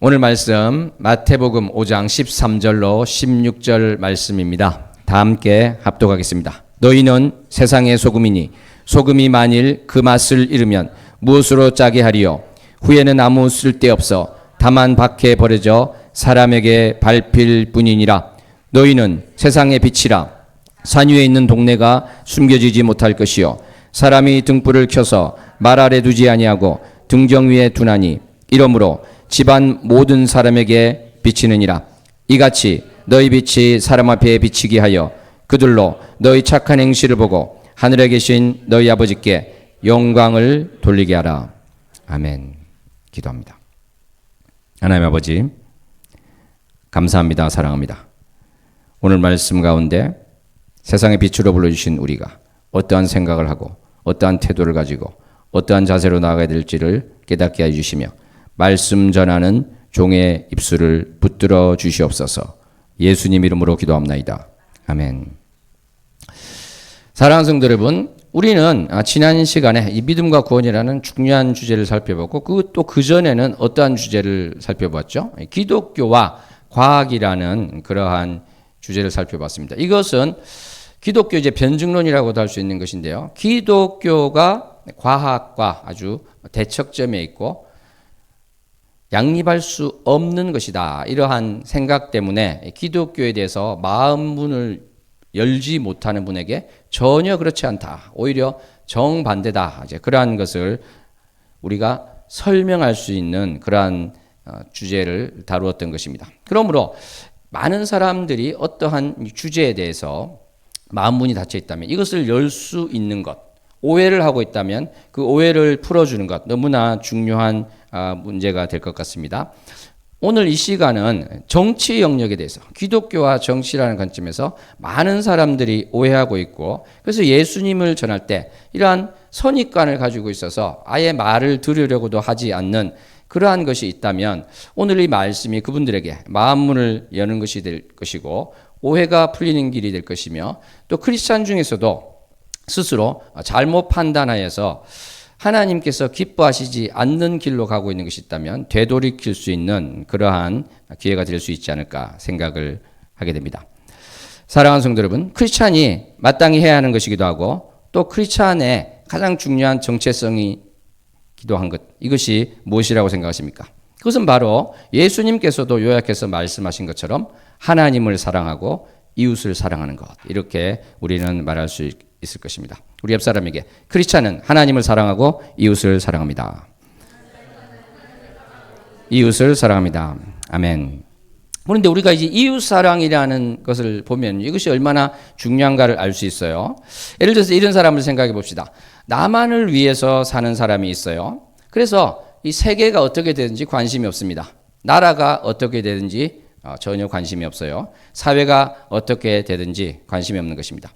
오늘 말씀 마태복음 5장 13절로 16절 말씀입니다. 다 함께 합독하겠습니다. 너희는 세상의 소금이니 소금이 만일 그 맛을 잃으면 무엇으로 짜게 하리요? 후에는 아무 쓸데없어 다만 밖에 버려져 사람에게 밟힐 뿐이니라. 너희는 세상의 빛이라. 산 위에 있는 동네가 숨겨지지 못할 것이요 사람이 등불을 켜서 말 아래 두지 아니하고 등정 위에 두나니 이러므로 집안 모든 사람에게 비치느니라. 이같이 너희 빛이 사람 앞에 비치게 하여 그들로 너희 착한 행실을 보고 하늘에 계신 너희 아버지께 영광을 돌리게 하라. 아멘. 기도합니다. 하나님 아버지, 감사합니다. 사랑합니다. 오늘 말씀 가운데 세상의 빛으로 불러주신 우리가 어떠한 생각을 하고 어떠한 태도를 가지고 어떠한 자세로 나아가야 될지를 깨닫게 해주시며 말씀 전하는 종의 입술을 붙들어 주시옵소서. 예수님 이름으로 기도합나이다. 아멘. 사랑하는 성도 여러분, 우리는 지난 시간에 이 믿음과 구원이라는 중요한 주제를 살펴봤고 또 그전에는 어떠한 주제를 살펴봤죠? 기독교와 과학이라는 그러한 주제를 살펴봤습니다. 이것은 기독교 이제 변증론이라고도 할 수 있는 것인데요. 기독교가 과학과 아주 대척점에 있고 양립할 수 없는 것이다. 이러한 생각 때문에 기독교에 대해서 마음 문을 열지 못하는 분에게 전혀 그렇지 않다. 오히려 정반대다. 이제 그러한 것을 우리가 설명할 수 있는 그러한 주제를 다루었던 것입니다. 그러므로 많은 사람들이 어떠한 주제에 대해서 마음 문이 닫혀 있다면 이것을 열 수 있는 것, 오해를 하고 있다면 그 오해를 풀어주는 것 너무나 중요한 문제가 될 것 같습니다. 오늘 이 시간은 정치 영역에 대해서 기독교와 정치라는 관점에서 많은 사람들이 오해하고 있고 그래서 예수님을 전할 때 이러한 선입관을 가지고 있어서 아예 말을 들으려고도 하지 않는 그러한 것이 있다면 오늘 이 말씀이 그분들에게 마음문을 여는 것이 될 것이고 오해가 풀리는 길이 될 것이며 또 크리스찬 중에서도 스스로 잘못 판단하여서 하나님께서 기뻐하시지 않는 길로 가고 있는 것이 있다면 되돌이킬 수 있는 그러한 기회가 될 수 있지 않을까 생각을 하게 됩니다. 사랑하는 성도 여러분, 크리스찬이 마땅히 해야 하는 것이기도 하고 또 크리스찬의 가장 중요한 정체성이 기도한 것, 이것이 무엇이라고 생각하십니까? 그것은 바로 예수님께서도 요약해서 말씀하신 것처럼 하나님을 사랑하고 이웃을 사랑하는 것, 이렇게 우리는 말할 수 있을 것입니다. 우리 옆 사람에게 크리스찬은 하나님을 사랑하고 이웃을 사랑합니다. 이웃을 사랑합니다. 아멘. 그런데 우리가 이제 이웃 사랑이라는 것을 보면 이것이 얼마나 중요한가를 알 수 있어요. 예를 들어서 이런 사람을 생각해 봅시다. 나만을 위해서 사는 사람이 있어요. 그래서 이 세계가 어떻게 되든지 관심이 없습니다. 나라가 어떻게 되든지 전혀 관심이 없어요. 사회가 어떻게 되든지 관심이 없는 것입니다.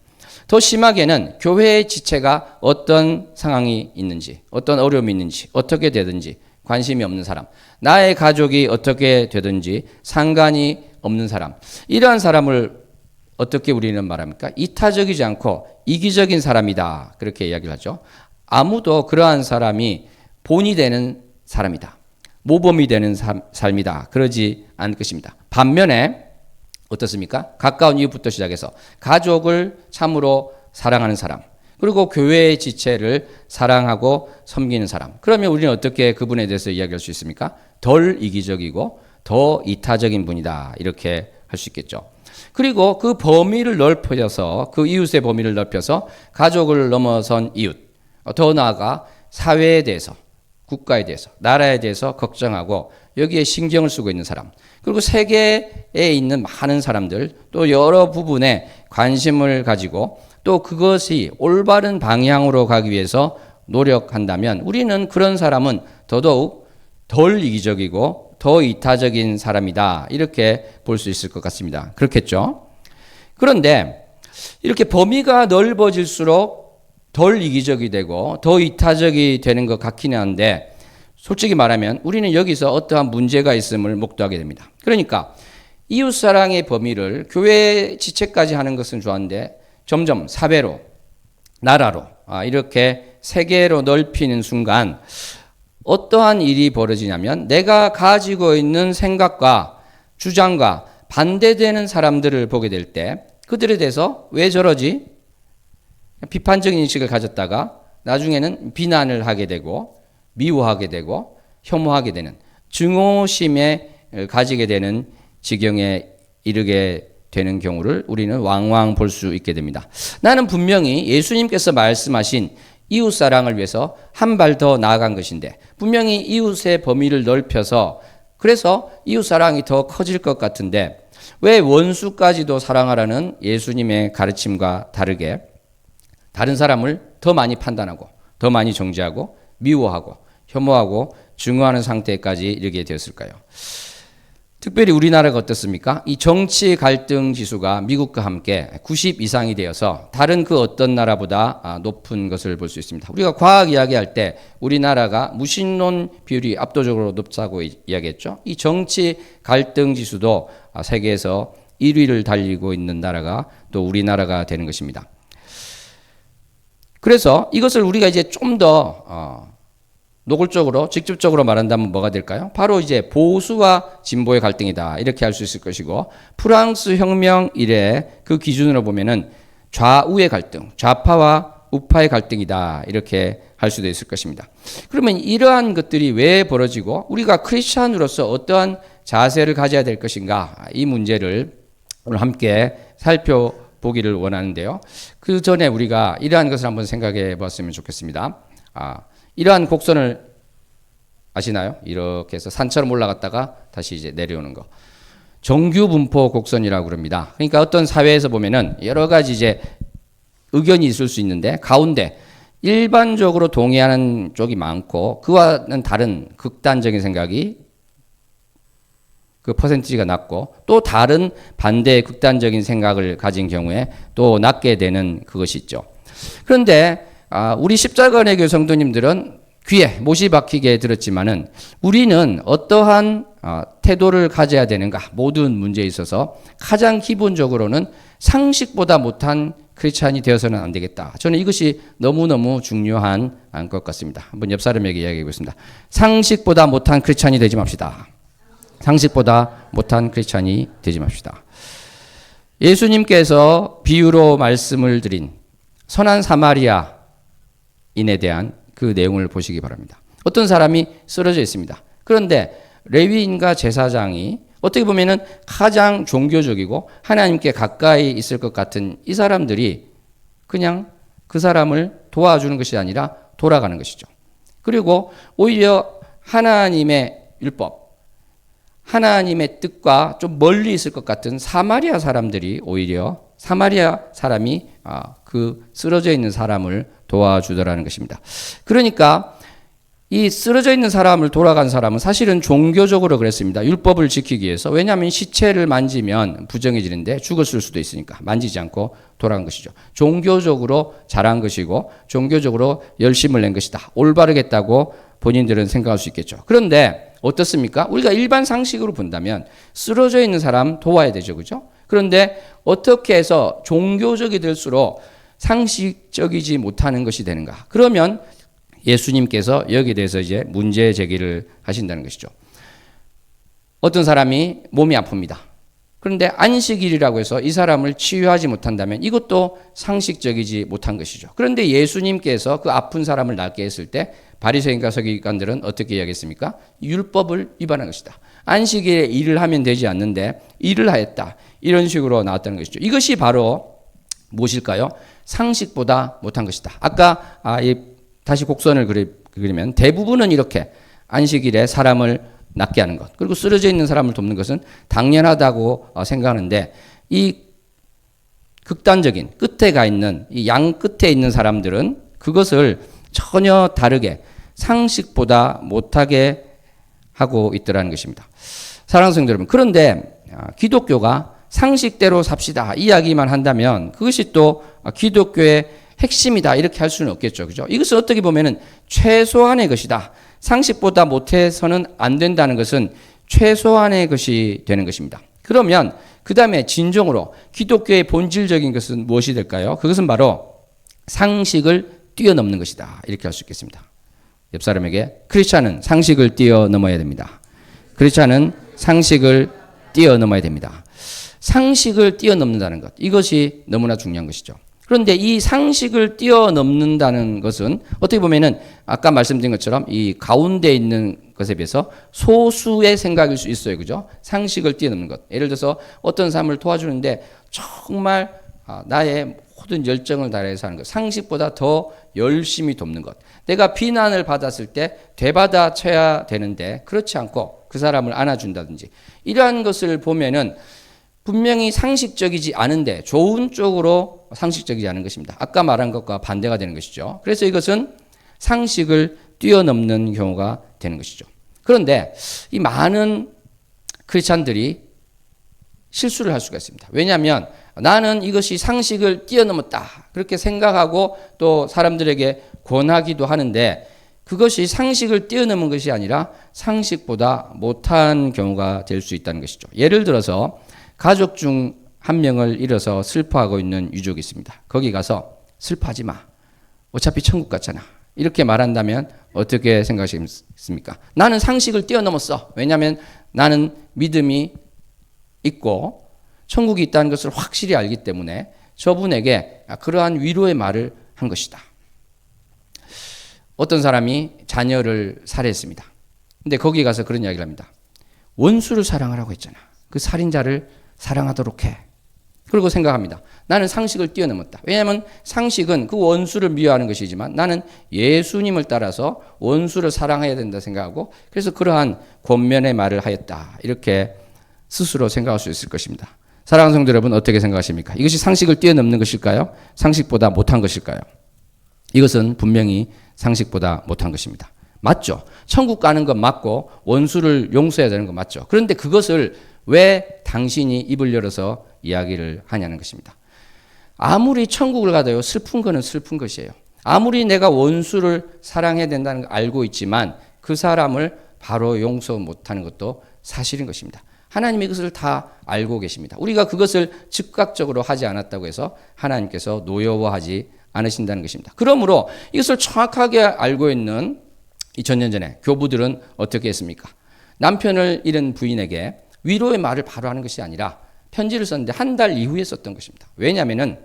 더 심하게는 교회의 지체가 어떤 상황이 있는지, 어떤 어려움이 있는지, 어떻게 되든지 관심이 없는 사람, 나의 가족이 어떻게 되든지 상관이 없는 사람, 이러한 사람을 어떻게 우리는 말합니까? 이타적이지 않고 이기적인 사람이다. 그렇게 이야기를 하죠. 아무도 그러한 사람이 본이 되는 사람이다. 모범이 되는 삶이다. 그러지 않을 것입니다. 반면에 어떻습니까? 가까운 이웃부터 시작해서 가족을 참으로 사랑하는 사람, 그리고 교회의 지체를 사랑하고 섬기는 사람. 그러면 우리는 어떻게 그분에 대해서 이야기할 수 있습니까? 덜 이기적이고 더 이타적인 분이다. 이렇게 할 수 있겠죠. 그리고 그 범위를 넓혀서 그 이웃의 범위를 넓혀서 가족을 넘어선 이웃, 더 나아가 사회에 대해서, 국가에 대해서, 나라에 대해서 걱정하고 여기에 신경을 쓰고 있는 사람, 그리고 세계에 있는 많은 사람들, 또 여러 부분에 관심을 가지고 또 그것이 올바른 방향으로 가기 위해서 노력한다면 우리는 그런 사람은 더더욱 덜 이기적이고 더 이타적인 사람이다. 이렇게 볼 수 있을 것 같습니다. 그렇겠죠? 그런데 이렇게 범위가 넓어질수록 덜 이기적이 되고 더 이타적이 되는 것 같기는 한데 솔직히 말하면 우리는 여기서 어떠한 문제가 있음을 목도하게 됩니다. 그러니까 이웃사랑의 범위를 교회 지체까지 하는 것은 좋았는데 점점 사회로, 나라로 이렇게 세계로 넓히는 순간 어떠한 일이 벌어지냐면 내가 가지고 있는 생각과 주장과 반대되는 사람들을 보게 될 때 그들에 대해서 왜 저러지? 비판적인 인식을 가졌다가 나중에는 비난을 하게 되고 미워하게 되고 혐오하게 되는 증오심에 가지게 되는 지경에 이르게 되는 경우를 우리는 왕왕 볼 수 있게 됩니다. 나는 분명히 예수님께서 말씀하신 이웃사랑을 위해서 한 발 더 나아간 것인데 분명히 이웃의 범위를 넓혀서 그래서 이웃사랑이 더 커질 것 같은데 왜 원수까지도 사랑하라는 예수님의 가르침과 다르게 다른 사람을 더 많이 판단하고 더 많이 정죄하고 미워하고 혐오하고 증오하는 상태까지 이르게 되었을까요? 특별히 우리나라가 어떻습니까? 이 정치 갈등 지수가 미국과 함께 90 이상이 되어서 다른 그 어떤 나라보다 높은 것을 볼 수 있습니다. 우리가 과학 이야기할 때 우리나라가 무신론 비율이 압도적으로 높다고 이야기했죠. 이 정치 갈등 지수도 세계에서 1위를 달리고 있는 나라가 또 우리나라가 되는 것입니다. 그래서 이것을 우리가 이제 좀 더 노골적으로 직접적으로 말한다면 뭐가 될까요? 바로 이제 보수와 진보의 갈등이다 이렇게 할 수 있을 것이고 프랑스 혁명 이래 그 기준으로 보면은 좌우의 갈등, 좌파와 우파의 갈등이다 이렇게 할 수도 있을 것입니다. 그러면 이러한 것들이 왜 벌어지고 우리가 크리스찬으로서 어떠한 자세를 가져야 될 것인가 이 문제를 오늘 함께 살펴보기를 원하는데요. 그 전에 우리가 이러한 것을 한번 생각해 봤으면 좋겠습니다. 이러한 곡선을 아시나요? 이렇게 해서 산처럼 올라갔다가 다시 이제 내려오는 거. 정규 분포 곡선이라고 그럽니다. 그러니까 어떤 사회에서 보면은 여러 가지 이제 의견이 있을 수 있는데 가운데 일반적으로 동의하는 쪽이 많고 그와는 다른 극단적인 생각이 그 퍼센티지가 낮고 또 다른 반대의 극단적인 생각을 가진 경우에 또 낮게 되는 그것이 있죠. 그런데 우리 십자가의 교회 성도님들은 귀에 못이 박히게 들었지만은 우리는 어떠한 태도를 가져야 되는가 모든 문제에 있어서 가장 기본적으로는 상식보다 못한 크리스찬이 되어서는 안 되겠다. 저는 이것이 너무너무 중요한 것 같습니다. 한번 옆 사람에게 이야기해 보겠습니다. 상식보다 못한 크리스찬이 되지 맙시다. 상식보다 못한 크리스찬이 되지 맙시다. 예수님께서 비유로 말씀을 드린 선한 사마리아인에 대한 그 내용을 보시기 바랍니다. 어떤 사람이 쓰러져 있습니다. 그런데 레위인과 제사장이 어떻게 보면은 가장 종교적이고 하나님께 가까이 있을 것 같은 이 사람들이 그냥 그 사람을 도와주는 것이 아니라 돌아가는 것이죠. 그리고 오히려 하나님의 율법, 하나님의 뜻과 좀 멀리 있을 것 같은 사마리아 사람들이 오히려 사마리아 사람이 그 쓰러져 있는 사람을 도와주더라는 것입니다. 그러니까 이 쓰러져 있는 사람을 돌아간 사람은 사실은 종교적으로 그랬습니다. 율법을 지키기 위해서. 왜냐하면 시체를 만지면 부정해지는데 죽었을 수도 있으니까 만지지 않고 돌아간 것이죠. 종교적으로 잘한 것이고 종교적으로 열심을 낸 것이다. 올바르겠다고 본인들은 생각할 수 있겠죠. 그런데 어떻습니까? 우리가 일반 상식으로 본다면 쓰러져 있는 사람 도와야 되죠. 그죠? 그런데 어떻게 해서 종교적이 될수록 상식적이지 못하는 것이 되는가? 그러면 예수님께서 여기에 대해서 이제 문제 제기를 하신다는 것이죠. 어떤 사람이 몸이 아픕니다. 그런데 안식일이라고 해서 이 사람을 치유하지 못한다면 이것도 상식적이지 못한 것이죠. 그런데 예수님께서 그 아픈 사람을 낫게 했을 때 바리새인과 서기관들은 어떻게 이야기했습니까? 율법을 위반한 것이다. 안식일에 일을 하면 되지 않는데 일을 하였다. 이런 식으로 나왔다는 것이죠. 이것이 바로 무엇일까요? 상식보다 못한 것이다. 아까 다시 곡선을 그리면 대부분은 이렇게 안식일에 사람을 낫게 하는 것 그리고 쓰러져 있는 사람을 돕는 것은 당연하다고 생각하는데 이 극단적인 끝에 가 있는 이 양 끝에 있는 사람들은 그것을 전혀 다르게 상식보다 못하게 하고 있더라는 것입니다. 사랑하는 성도 여러분, 그런데 기독교가 상식대로 삽시다 이야기만 한다면 그것이 또 기독교의 핵심이다 이렇게 할 수는 없겠죠. 그죠? 이것은 어떻게 보면은 최소한의 것이다. 상식보다 못해서는 안 된다는 것은 최소한의 것이 되는 것입니다. 그러면 그 다음에 진정으로 기독교의 본질적인 것은 무엇이 될까요? 그것은 바로 상식을 뛰어넘는 것이다. 이렇게 할 수 있겠습니다. 옆 사람에게 크리스찬은 상식을 뛰어넘어야 됩니다. 크리스찬은 상식을 뛰어넘어야 됩니다. 상식을 뛰어넘는다는 것, 이것이 너무나 중요한 것이죠. 그런데 이 상식을 뛰어넘는다는 것은 어떻게 보면은 아까 말씀드린 것처럼 이 가운데 있는 것에 비해서 소수의 생각일 수 있어요. 그죠? 상식을 뛰어넘는 것. 예를 들어서 어떤 사람을 도와주는데 정말 나의 모든 열정을 다해서 하는 것. 상식보다 더 열심히 돕는 것. 내가 비난을 받았을 때 되받아쳐야 되는데 그렇지 않고 그 사람을 안아준다든지 이러한 것을 보면은 분명히 상식적이지 않은데 좋은 쪽으로 상식적이지 않은 것입니다. 아까 말한 것과 반대가 되는 것이죠. 그래서 이것은 상식을 뛰어넘는 경우가 되는 것이죠. 그런데 이 많은 크리스찬들이 실수를 할 수가 있습니다. 왜냐하면 나는 이것이 상식을 뛰어넘었다 그렇게 생각하고 또 사람들에게 권하기도 하는데 그것이 상식을 뛰어넘은 것이 아니라 상식보다 못한 경우가 될 수 있다는 것이죠. 예를 들어서 가족 중 한 명을 잃어서 슬퍼하고 있는 유족이 있습니다. 거기 가서 슬퍼하지 마. 어차피 천국 갔잖아. 이렇게 말한다면 어떻게 생각하시겠습니까? 나는 상식을 뛰어넘었어. 왜냐하면 나는 믿음이 있고 천국이 있다는 것을 확실히 알기 때문에 저분에게 그러한 위로의 말을 한 것이다. 어떤 사람이 자녀를 살해했습니다. 근데 거기 가서 그런 이야기를 합니다. 원수를 사랑하라고 했잖아. 그 살인자를 사랑하도록 해. 그리고 생각합니다. 나는 상식을 뛰어넘었다. 왜냐하면 상식은 그 원수를 미워하는 것이지만 나는 예수님을 따라서 원수를 사랑해야 된다 생각하고 그래서 그러한 권면의 말을 하였다. 이렇게 스스로 생각할 수 있을 것입니다. 사랑하는 성도 여러분 어떻게 생각하십니까? 이것이 상식을 뛰어넘는 것일까요? 상식보다 못한 것일까요? 이것은 분명히 상식보다 못한 것입니다. 맞죠? 천국 가는 건 맞고 원수를 용서해야 되는 건 맞죠. 그런데 그것을 왜 당신이 입을 열어서 이야기를 하냐는 것입니다. 아무리 천국을 가도요 슬픈 거는 슬픈 것이에요. 아무리 내가 원수를 사랑해야 된다는 걸 알고 있지만 그 사람을 바로 용서 못하는 것도 사실인 것입니다. 하나님이 그것을 다 알고 계십니다. 우리가 그것을 즉각적으로 하지 않았다고 해서 하나님께서 노여워하지 않으신다는 것입니다. 그러므로 이것을 정확하게 알고 있는 2000년 전에 교부들은 어떻게 했습니까? 남편을 잃은 부인에게 위로의 말을 바로 하는 것이 아니라 편지를 썼는데 한 달 이후에 썼던 것입니다. 왜냐하면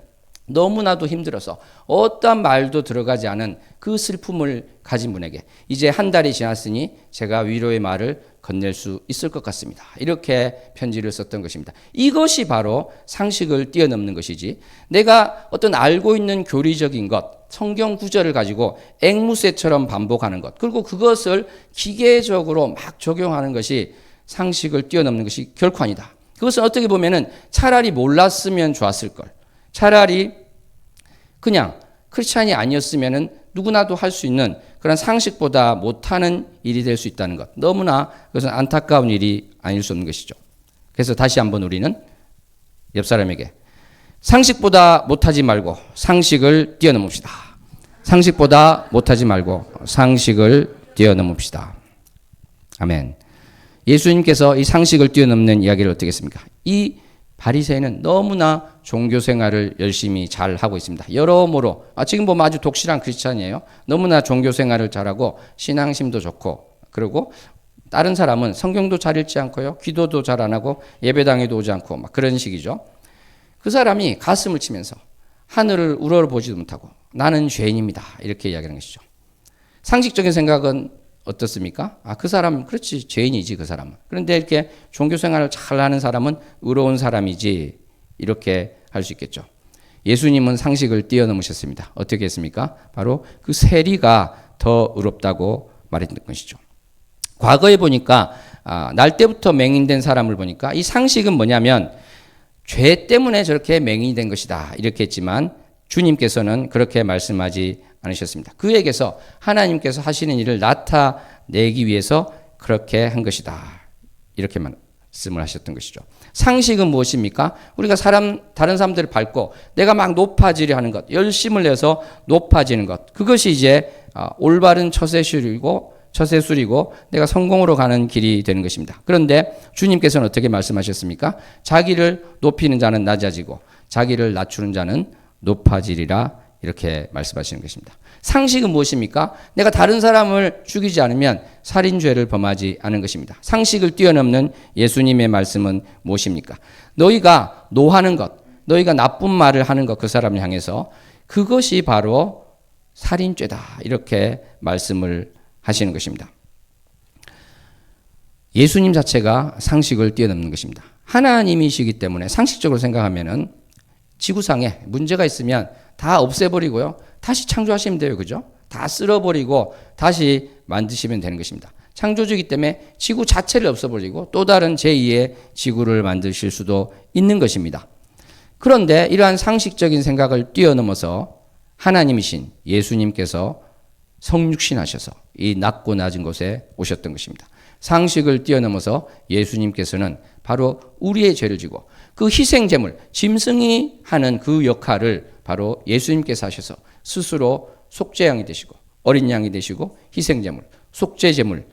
너무나도 힘들어서 어떠한 말도 들어가지 않은 그 슬픔을 가진 분에게 이제 한 달이 지났으니 제가 위로의 말을 건넬 수 있을 것 같습니다. 이렇게 편지를 썼던 것입니다. 이것이 바로 상식을 뛰어넘는 것이지 내가 어떤 알고 있는 교리적인 것, 성경 구절을 가지고 앵무새처럼 반복하는 것 그리고 그것을 기계적으로 막 적용하는 것이 상식을 뛰어넘는 것이 결코 아니다. 그것은 어떻게 보면은 차라리 몰랐으면 좋았을 걸. 차라리 그냥 크리스찬이 아니었으면은 누구나도 할 수 있는 그런 상식보다 못하는 일이 될 수 있다는 것. 너무나 그것은 안타까운 일이 아닐 수 없는 것이죠. 그래서 다시 한번 우리는 옆 사람에게 상식보다 못하지 말고 상식을 뛰어넘읍시다. 상식보다 못하지 말고 상식을 뛰어넘읍시다. 아멘. 예수님께서 이 상식을 뛰어넘는 이야기를 어떻게 했습니까? 이 바리새인은 너무나 종교 생활을 열심히 잘 하고 있습니다. 여러모로 지금 보면 아주 독실한 크리스찬이에요. 너무나 종교 생활을 잘하고 신앙심도 좋고 그리고 다른 사람은 성경도 잘 읽지 않고요. 기도도 잘 안 하고 예배당에도 오지 않고 막 그런 식이죠. 그 사람이 가슴을 치면서 하늘을 우러러보지도 못하고 나는 죄인입니다. 이렇게 이야기하는 것이죠. 상식적인 생각은 어떻습니까? 그 사람 그렇지 죄인이지 그 사람은. 그런데 이렇게 종교 생활을 잘 하는 사람은 의로운 사람이지 이렇게 할 수 있겠죠. 예수님은 상식을 뛰어넘으셨습니다. 어떻게 했습니까? 바로 그 세리가 더 의롭다고 말했던 것이죠. 과거에 보니까 날 때부터 맹인된 사람을 보니까 이 상식은 뭐냐면 죄 때문에 저렇게 맹인이 된 것이다 이렇게 했지만 주님께서는 그렇게 말씀하지 않으셨습니다. 그에게서 하나님께서 하시는 일을 나타내기 위해서 그렇게 한 것이다. 이렇게 말씀을 하셨던 것이죠. 상식은 무엇입니까? 우리가 다른 사람들을 밟고 내가 막 높아지려 하는 것, 열심을 내서 높아지는 것. 그것이 이제 올바른 처세술이고 내가 성공으로 가는 길이 되는 것입니다. 그런데 주님께서는 어떻게 말씀하셨습니까? 자기를 높이는 자는 낮아지고 자기를 낮추는 자는 높아지리라 이렇게 말씀하시는 것입니다. 상식은 무엇입니까? 내가 다른 사람을 죽이지 않으면 살인죄를 범하지 않은 것입니다. 상식을 뛰어넘는 예수님의 말씀은 무엇입니까? 너희가 노하는 것, 너희가 나쁜 말을 하는 것, 그 사람을 향해서 그것이 바로 살인죄다. 이렇게 말씀을 하시는 것입니다. 예수님 자체가 상식을 뛰어넘는 것입니다. 하나님이시기 때문에 상식적으로 생각하면은 지구상에 문제가 있으면 다 없애버리고요. 다시 창조하시면 돼요. 그죠? 다 쓸어버리고 다시 만드시면 되는 것입니다. 창조주이기 때문에 지구 자체를 없애버리고 또 다른 제2의 지구를 만드실 수도 있는 것입니다. 그런데 이러한 상식적인 생각을 뛰어넘어서 하나님이신 예수님께서 성육신하셔서 이 낮고 낮은 곳에 오셨던 것입니다. 상식을 뛰어넘어서 예수님께서는 바로 우리의 죄를 지고 그 희생제물, 짐승이 하는 그 역할을 바로 예수님께서 하셔서 스스로 속죄양이 되시고 어린 양이 되시고 희생제물, 속죄제물,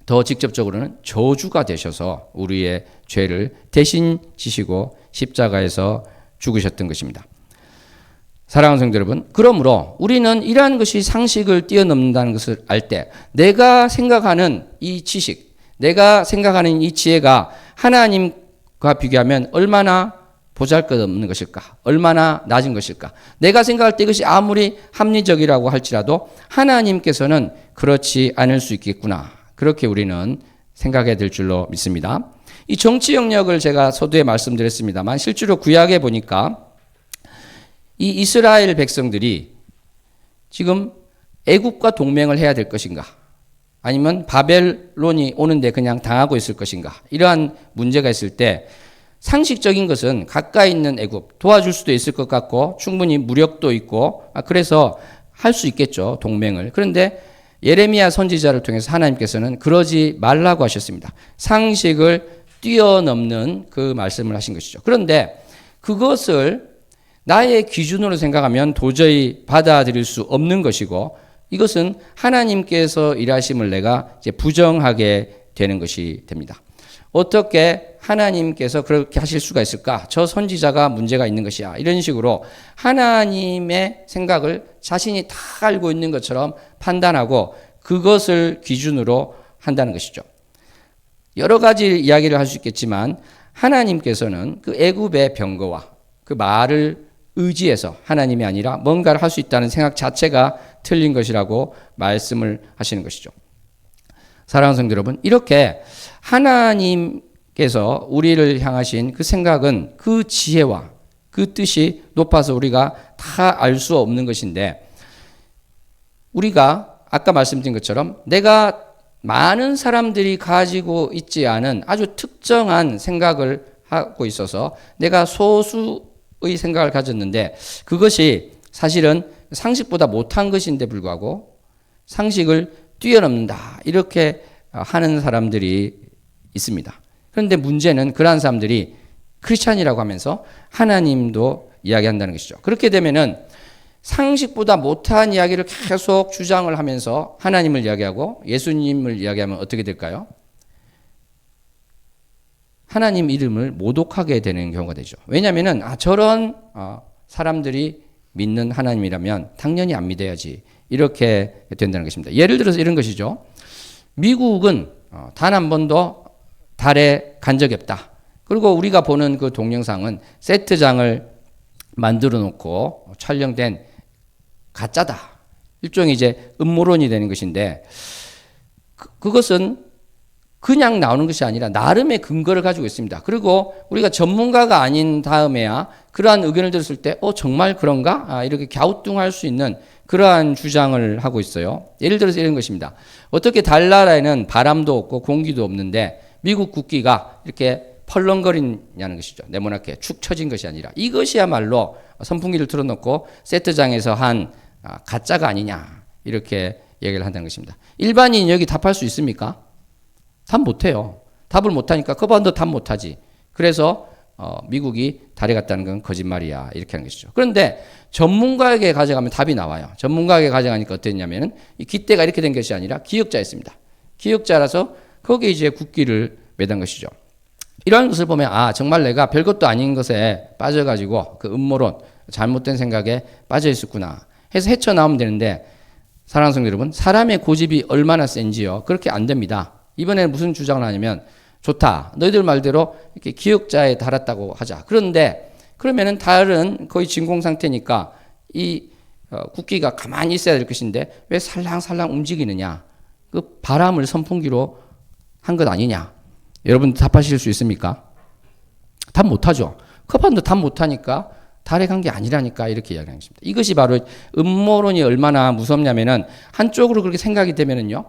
더 직접적으로는 저주가 되셔서 우리의 죄를 대신 지시고 십자가에서 죽으셨던 것입니다. 사랑하는 성도 여러분, 그러므로 우리는 이러한 것이 상식을 뛰어넘는다는 것을 알 때 내가 생각하는 이 지식, 내가 생각하는 이 지혜가 하나님과 비교하면 얼마나 보잘것없는 것일까? 얼마나 낮은 것일까? 내가 생각할 때 이것이 아무리 합리적이라고 할지라도 하나님께서는 그렇지 않을 수 있겠구나. 그렇게 우리는 생각해야 될 줄로 믿습니다. 이 정치 영역을 제가 서두에 말씀드렸습니다만 실제로 구약에 보니까 이 이스라엘 백성들이 지금 애국과 동맹을 해야 될 것인가? 아니면 바벨론이 오는데 그냥 당하고 있을 것인가? 이러한 문제가 있을 때 상식적인 것은 가까이 있는 애국 도와줄 수도 있을 것 같고 충분히 무력도 있고 그래서 할 수 있겠죠. 동맹을. 그런데 예레미야 선지자를 통해서 하나님께서는 그러지 말라고 하셨습니다. 상식을 뛰어넘는 그 말씀을 하신 것이죠. 그런데 그것을 나의 기준으로 생각하면 도저히 받아들일 수 없는 것이고 이것은 하나님께서 일하심을 내가 이제 부정하게 되는 것이 됩니다. 어떻게 하나님께서 그렇게 하실 수가 있을까? 저 선지자가 문제가 있는 것이야. 이런 식으로 하나님의 생각을 자신이 다 알고 있는 것처럼 판단하고 그것을 기준으로 한다는 것이죠. 여러 가지 이야기를 할 수 있겠지만 하나님께서는 그 애굽의 병거와 그 말을 의지해서 하나님이 아니라 뭔가를 할 수 있다는 생각 자체가 틀린 것이라고 말씀을 하시는 것이죠. 사랑하는 성도 여러분, 이렇게 하나님께서 우리를 향하신 그 생각은 그 지혜와 그 뜻이 높아서 우리가 다 알 수 없는 것인데 우리가 아까 말씀드린 것처럼 내가 많은 사람들이 가지고 있지 않은 아주 특정한 생각을 하고 있어서 내가 소수의 생각을 가졌는데 그것이 사실은 상식보다 못한 것인데 불구하고 상식을 뛰어넘는다 이렇게 하는 사람들이 있습니다. 그런데 문제는 그러한 사람들이 크리스찬이라고 하면서 하나님도 이야기한다는 것이죠. 그렇게 되면은 상식보다 못한 이야기를 계속 주장을 하면서 하나님을 이야기하고 예수님을 이야기하면 어떻게 될까요? 하나님 이름을 모독하게 되는 경우가 되죠. 왜냐하면은 저런 사람들이 믿는 하나님이라면 당연히 안 믿어야지 이렇게 된다는 것입니다. 예를 들어서 이런 것이죠. 미국은 단 한 번도 달에 간 적이 없다. 그리고 우리가 보는 그 동영상은 세트장을 만들어 놓고 촬영된 가짜다. 일종의 이제 음모론이 되는 것인데 그것은 그냥 나오는 것이 아니라 나름의 근거를 가지고 있습니다. 그리고 우리가 전문가가 아닌 다음에야 그러한 의견을 들었을 때 정말 그런가? 이렇게 갸우뚱할 수 있는 그러한 주장을 하고 있어요. 예를 들어서 이런 것입니다. 어떻게 달나라에는 바람도 없고 공기도 없는데 미국 국기가 이렇게 펄렁거리냐는 것이죠. 네모나게 축 처진 것이 아니라 이것이야말로 선풍기를 틀어놓고 세트장에서 한 가짜가 아니냐 이렇게 얘기를 한다는 것입니다. 일반인이 여기 답할 수 있습니까? 답 못해요. 답을 못하니까 그 반도 답 못하지. 그래서 미국이 달에 갔다는 건 거짓말이야 이렇게 하는 것이죠. 그런데 전문가에게 가져가면 답이 나와요. 전문가에게 가져가니까 어땠냐면은 이 깃대가 이렇게 된 것이 아니라 기역자였습니다. 기역자라서 거기에 이제 국기를 매단 것이죠. 이러한 것을 보면 정말 내가 별것도 아닌 것에 빠져가지고 그 음모론 잘못된 생각에 빠져 있었구나 해서 헤쳐나오면 되는데 사랑하는 성도 여러분, 사람의 고집이 얼마나 센지요. 그렇게 안 됩니다. 이번에는 무슨 주장을 하냐면 좋다. 너희들 말대로 이렇게 기역자에 달았다고 하자. 그런데 그러면은 다른 거의 진공 상태니까 이 국기가 가만히 있어야 될 것인데 왜 살랑살랑 움직이느냐? 그 바람을 선풍기로 한 것 아니냐? 여러분 답하실 수 있습니까? 답 못하죠. 커판도 답 못하니까 달에 간 게 아니라니까 이렇게 이야기하는 것입니다. 이것이 바로 음모론이 얼마나 무섭냐면은 한쪽으로 그렇게 생각이 되면은요.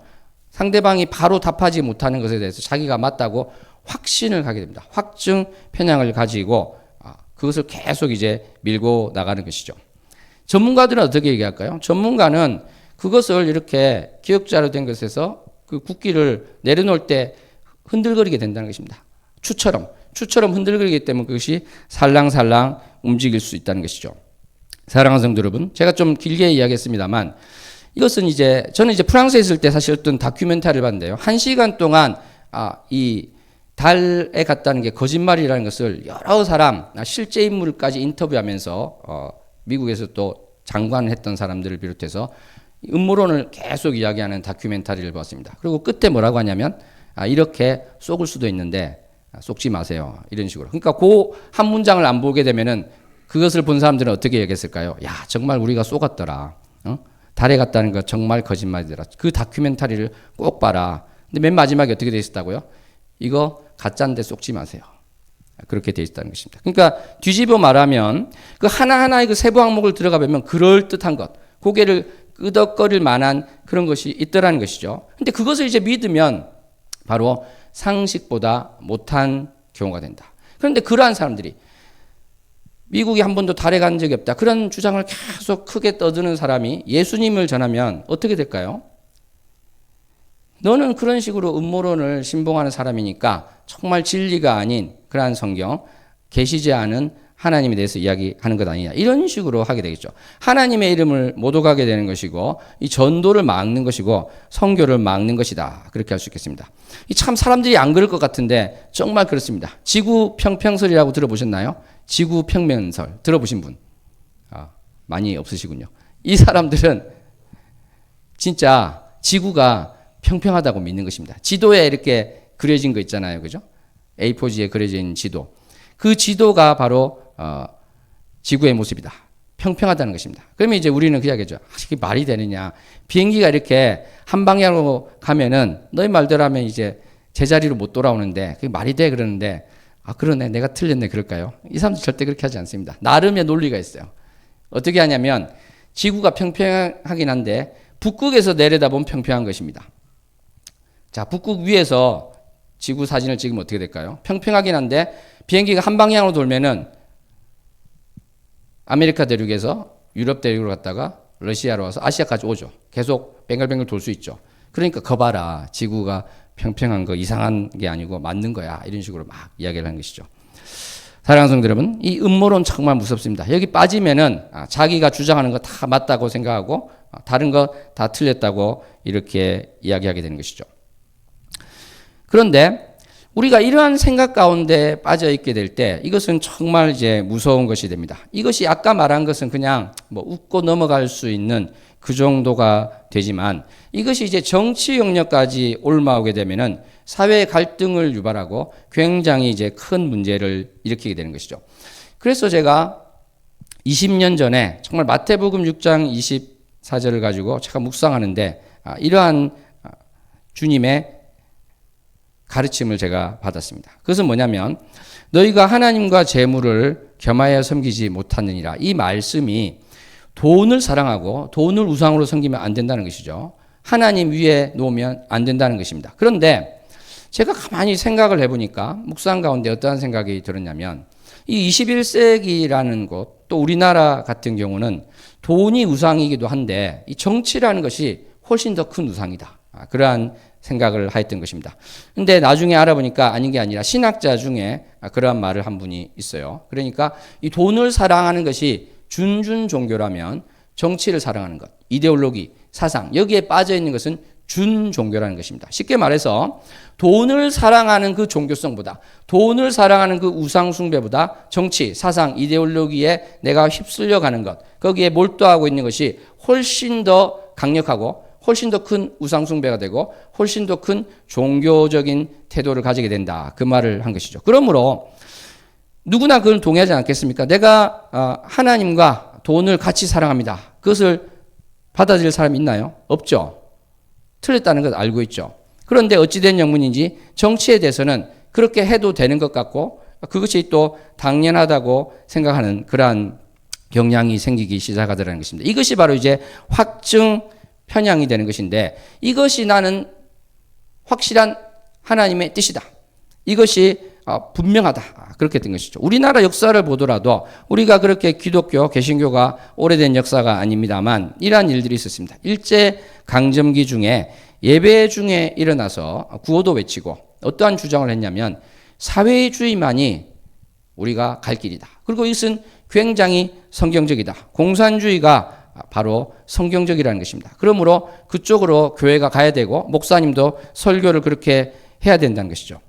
상대방이 바로 답하지 못하는 것에 대해서 자기가 맞다고 확신을 가게 됩니다. 확증 편향을 가지고 그것을 계속 이제 밀고 나가는 것이죠. 전문가들은 어떻게 얘기할까요? 전문가는 그것을 이렇게 기역자로 된 것에서 그 국기를 내려놓을 때 흔들거리게 된다는 것입니다. 추처럼 흔들거리기 때문에 그것이 살랑살랑 움직일 수 있다는 것이죠. 사랑하는 성도 여러분, 제가 좀 길게 이야기했습니다만 이것은 저는 프랑스에 있을 때 사실 어떤 다큐멘터리를 봤는데요. 1시간 동안 이 달에 갔다는 게 거짓말이라는 것을 여러 사람, 실제 인물까지 인터뷰하면서 미국에서 또 장관을 했던 사람들을 비롯해서 음모론을 계속 이야기하는 다큐멘터리를 봤습니다. 그리고 끝에 뭐라고 하냐면 이렇게 속을 수도 있는데 속지 마세요. 이런 식으로. 그러니까 그 한 문장을 안 보게 되면은 그것을 본 사람들은 어떻게 얘기했을까요? 야, 정말 우리가 속았더라. 달에 갔다는 거 정말 거짓말이더라. 그 다큐멘터리를 꼭 봐라. 근데 맨 마지막에 어떻게 돼 있었다고요? 이거 가짜인데 속지 마세요. 그렇게 돼 있다는 것입니다. 그러니까 뒤집어 말하면 그 하나하나의 그 세부 항목을 들어가 보면 그럴듯한 것, 고개를 끄덕거릴 만한 그런 것이 있더라는 것이죠. 근데 그것을 이제 믿으면 바로 상식보다 못한 경우가 된다. 그런데 그러한 사람들이 미국이 한 번도 달에 간 적이 없다. 그런 주장을 계속 크게 떠드는 사람이 예수님을 전하면 어떻게 될까요? 너는 그런 식으로 음모론을 신봉하는 사람이니까 정말 진리가 아닌 그러한 성경, 계시지 않은 하나님에 대해서 이야기하는 것 아니냐. 이런 식으로 하게 되겠죠. 하나님의 이름을 못 오가게 되는 것이고 이 전도를 막는 것이고 선교를 막는 것이다. 그렇게 할 수 있겠습니다. 참 사람들이 안 그럴 것 같은데 정말 그렇습니다. 지구 평평설이라고 들어보셨나요? 지구 평면설 들어보신 분? 많이 없으시군요. 이 사람들은 진짜 지구가 평평하다고 믿는 것입니다. 지도에 이렇게 그려진 거 있잖아요. 그죠? A4지에 그려져 있는 지도. 그 지도가 바로 지구의 모습이다. 평평하다는 것입니다. 그러면 이제 우리는 그 이야기죠. 이게 말이 되느냐. 비행기가 이렇게 한 방향으로 가면은 너희 말대로 하면 이제 제자리로 못 돌아오는데 그게 말이 돼 그러는데 그러네. 내가 틀렸네. 그럴까요? 이 사람들 절대 그렇게 하지 않습니다. 나름의 논리가 있어요. 어떻게 하냐면 지구가 평평하긴 한데 북극에서 내려다보면 평평한 것입니다. 자, 북극 위에서 지구 사진을 찍으면 어떻게 될까요? 평평하긴 한데 비행기가 한 방향으로 돌면은 아메리카 대륙에서 유럽 대륙으로 갔다가 러시아로 와서 아시아까지 오죠. 계속 뱅글뱅글 돌 수 있죠. 그러니까 거봐라. 지구가 평평한 거 이상한 게 아니고 맞는 거야. 이런 식으로 막 이야기를 하는 것이죠. 사랑하는 성도 여러분, 이 음모론 정말 무섭습니다. 여기 빠지면은 자기가 주장하는 거 다 맞다고 생각하고 다른 거 다 틀렸다고 이렇게 이야기하게 되는 것이죠. 그런데 우리가 이러한 생각 가운데 빠져 있게 될 때 이것은 정말 이제 무서운 것이 됩니다. 이것이 아까 말한 것은 그냥 뭐 웃고 넘어갈 수 있는 그 정도가 되지만 이것이 이제 정치 영역까지 올라오게 되면은 사회 갈등을 유발하고 굉장히 이제 큰 문제를 일으키게 되는 것이죠. 그래서 제가 20년 전에 정말 마태복음 6장 24절을 가지고 제가 묵상하는데 이러한 주님의 가르침을 제가 받았습니다. 그것은 뭐냐면 너희가 하나님과 재물을 겸하여 섬기지 못하느니라. 이 말씀이 돈을 사랑하고 돈을 우상으로 섬기면 안 된다는 것이죠. 하나님 위에 놓으면 안 된다는 것입니다. 그런데 제가 가만히 생각을 해보니까 묵상 가운데 어떠한 생각이 들었냐면 이 21세기라는 곳, 또 우리나라 같은 경우는 돈이 우상이기도 한데 이 정치라는 것이 훨씬 더 큰 우상이다. 그러한 생각을 하였던 것입니다. 근데 나중에 알아보니까 아닌 게 아니라 신학자 중에 그러한 말을 한 분이 있어요. 그러니까 이 돈을 사랑하는 것이 준준 종교라면 정치를 사랑하는 것, 이데올로기, 사상, 여기에 빠져 있는 것은 준 종교라는 것입니다. 쉽게 말해서 돈을 사랑하는 그 종교성보다, 돈을 사랑하는 그 우상숭배보다 정치, 사상, 이데올로기에 내가 휩쓸려가는 것, 거기에 몰두하고 있는 것이 훨씬 더 강력하고 훨씬 더 큰 우상숭배가 되고 훨씬 더 큰 종교적인 태도를 가지게 된다. 그 말을 한 것이죠. 그러므로 누구나 그걸 동의하지 않겠습니까? 내가 하나님과 돈을 같이 사랑합니다. 그것을 받아들일 사람이 있나요? 없죠. 틀렸다는 걸 알고 있죠. 그런데 어찌된 영문인지 정치에 대해서는 그렇게 해도 되는 것 같고 그것이 또 당연하다고 생각하는 그러한 경향이 생기기 시작하더라는 것입니다. 이것이 바로 이제 확증 편향이 되는 것인데 이것이 나는 확실한 하나님의 뜻이다. 이것이 분명하다. 그렇게 된 것이죠. 우리나라 역사를 보더라도 우리가 그렇게 기독교, 개신교가 오래된 역사가 아닙니다만 이러한 일들이 있었습니다. 일제 강점기 중에 예배 중에 일어나서 구호도 외치고 어떠한 주장을 했냐면 사회주의만이 우리가 갈 길이다. 그리고 이것은 굉장히 성경적이다. 공산주의가 바로 성경적이라는 것입니다. 그러므로 그쪽으로 교회가 가야 되고 목사님도 설교를 그렇게 해야 된다는 것이죠.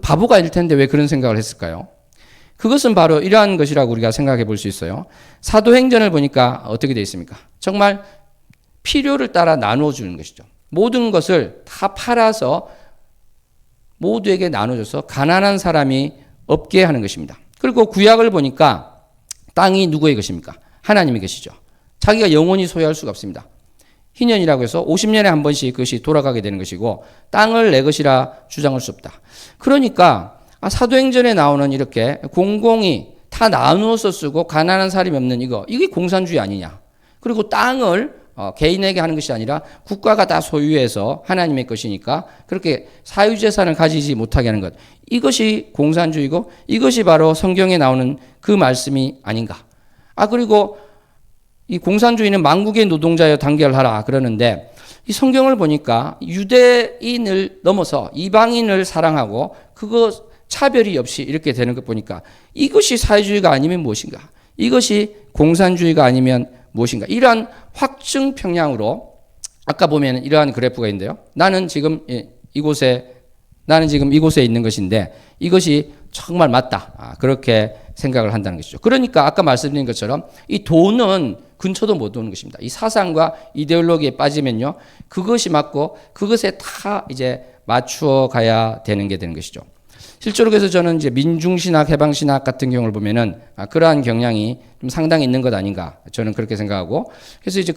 바보가 일 텐데 왜 그런 생각을 했을까요? 그것은 바로 이러한 것이라고 우리가 생각해 볼 수 있어요. 사도행전을 보니까 어떻게 되어 있습니까? 정말 필요를 따라 나누어 주는 것이죠. 모든 것을 다 팔아서 모두에게 나눠줘서 가난한 사람이 없게 하는 것입니다. 그리고 구약을 보니까 땅이 누구의 것입니까? 하나님의 것이죠. 자기가 영원히 소유할 수가 없습니다. 희년이라고 해서 50년에 한 번씩 그것이 돌아가게 되는 것이고 땅을 내 것이라 주장할 수 없다. 그러니까 사도행전에 나오는 이렇게 공공이 다 나누어서 쓰고 가난한 사람이 없는 이게 공산주의 아니냐. 그리고 땅을 개인에게 하는 것이 아니라 국가가 다 소유해서 하나님의 것이니까 그렇게 사유재산을 가지지 못하게 하는 것. 이것이 공산주의고 이것이 바로 성경에 나오는 그 말씀이 아닌가. 그리고 이 공산주의는 만국의 노동자여 단결하라 그러는데 이 성경을 보니까 유대인을 넘어서 이방인을 사랑하고 그거 차별이 없이 이렇게 되는 것 보니까 이것이 사회주의가 아니면 무엇인가? 이것이 공산주의가 아니면 무엇인가? 이러한 확증 평양으로 아까 보면 이러한 그래프가 있는데요. 나는 지금 이곳에 있는 것인데 이것이 정말 맞다. 그렇게 생각을 한다는 것이죠. 그러니까 아까 말씀드린 것처럼 이 돈은 근처도 못 오는 것입니다. 이 사상과 이데올로기에 빠지면요. 그것이 맞고 그것에 다 이제 맞추어 가야 되는 게 되는 것이죠. 실제로 그래서 저는 이제 민중신학, 해방신학 같은 경우를 보면은 그러한 경향이 좀 상당히 있는 것 아닌가. 저는 그렇게 생각하고. 그래서 이제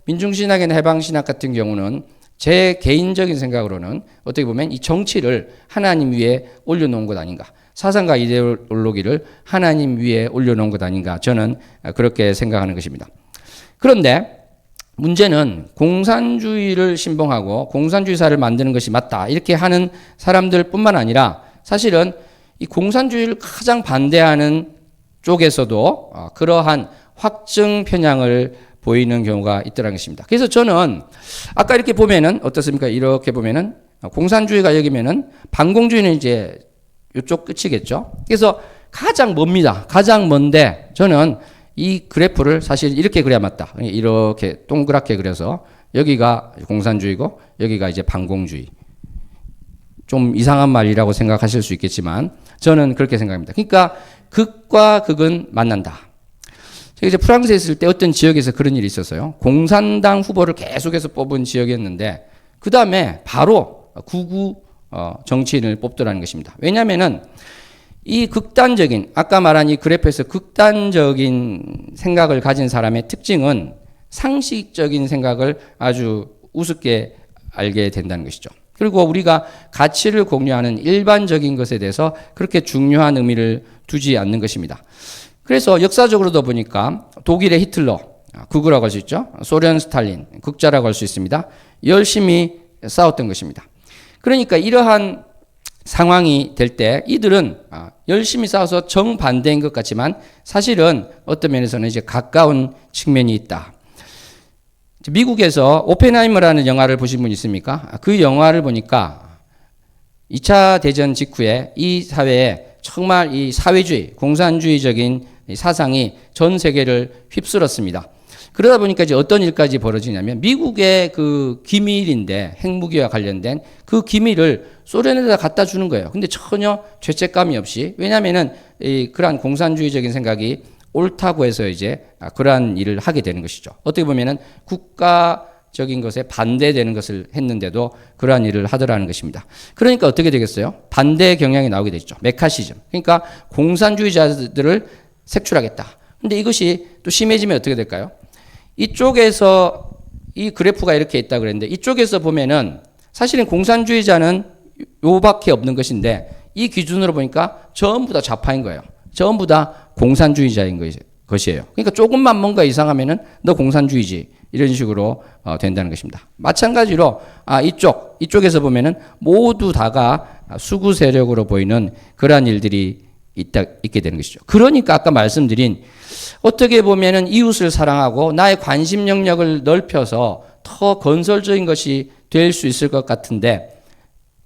민중신학이나 해방신학 같은 경우는 제 개인적인 생각으로는 어떻게 보면 이 정치를 하나님 위에 올려놓은 것 아닌가. 사상과 이데올로기를 하나님 위에 올려놓은 것 아닌가. 저는 그렇게 생각하는 것입니다. 그런데 문제는 공산주의를 신봉하고 공산주의사를 만드는 것이 맞다. 이렇게 하는 사람들 뿐만 아니라 사실은 이 공산주의를 가장 반대하는 쪽에서도 그러한 확증 편향을 보이는 경우가 있더라는 것입니다. 그래서 저는 아까 이렇게 보면은 어떻습니까? 이렇게 보면은 공산주의가 여기면은 반공주의는 이제 이쪽 끝이겠죠. 그래서 가장 멉니다. 가장 먼데 저는 이 그래프를 사실 이렇게 그려야 맞다. 이렇게 동그랗게 그려서 여기가 공산주의고 여기가 이제 반공주의. 좀 이상한 말이라고 생각하실 수 있겠지만 저는 그렇게 생각합니다. 그러니까 극과 극은 만난다. 제가 이제 프랑스에 있을 때 어떤 지역에서 그런 일이 있었어요. 공산당 후보를 계속해서 뽑은 지역이었는데 그 다음에 바로 극우 정치인을 뽑더라는 것입니다. 왜냐하면은 이 극단적인 아까 말한 이 그래프에서 극단적인 생각을 가진 사람의 특징은 상식적인 생각을 아주 우습게 알게 된다는 것이죠. 그리고 우리가 가치를 공유하는 일반적인 것에 대해서 그렇게 중요한 의미를 두지 않는 것입니다. 그래서 역사적으로도 보니까 독일의 히틀러, 극우라고 할 수 있죠. 소련 스탈린, 극자라고 할 수 있습니다. 열심히 싸웠던 것입니다. 그러니까 이러한 상황이 될 때 이들은 열심히 싸워서 정반대인 것 같지만 사실은 어떤 면에서는 이제 가까운 측면이 있다. 미국에서 오펜하이머라는 영화를 보신 분 있습니까? 그 영화를 보니까 2차 대전 직후에 이 사회에 정말 이 사회주의, 공산주의적인 사상이 전 세계를 휩쓸었습니다. 그러다 보니까 이제 어떤 일까지 벌어지냐면 미국의 그 기밀인데 핵무기와 관련된 그 기밀을 소련에다 갖다 주는 거예요. 근데 전혀 죄책감이 없이 왜냐하면은 그러한 공산주의적인 생각이 옳다고 해서 이제 그러한 일을 하게 되는 것이죠. 어떻게 보면은 국가적인 것에 반대되는 것을 했는데도 그러한 일을 하더라는 것입니다. 그러니까 어떻게 되겠어요? 반대 경향이 나오게 되죠. 메카시즘. 그러니까 공산주의자들을 색출하겠다. 근데 이것이 또 심해지면 어떻게 될까요? 이쪽에서 이 그래프가 이렇게 있다 그랬는데 이쪽에서 보면은 사실은 공산주의자는 요밖에 없는 것인데 이 기준으로 보니까 전부 다 좌파인 거예요. 전부 다 공산주의자인 것이에요. 그러니까 조금만 뭔가 이상하면은 너 공산주의지 이런 식으로 된다는 것입니다. 마찬가지로 이쪽에서 보면은 모두 다가 수구 세력으로 보이는 그러한 일들이 있게 되는 것이죠. 그러니까 아까 말씀드린 어떻게 보면은 이웃을 사랑하고 나의 관심 영역을 넓혀서 더 건설적인 것이 될 수 있을 것 같은데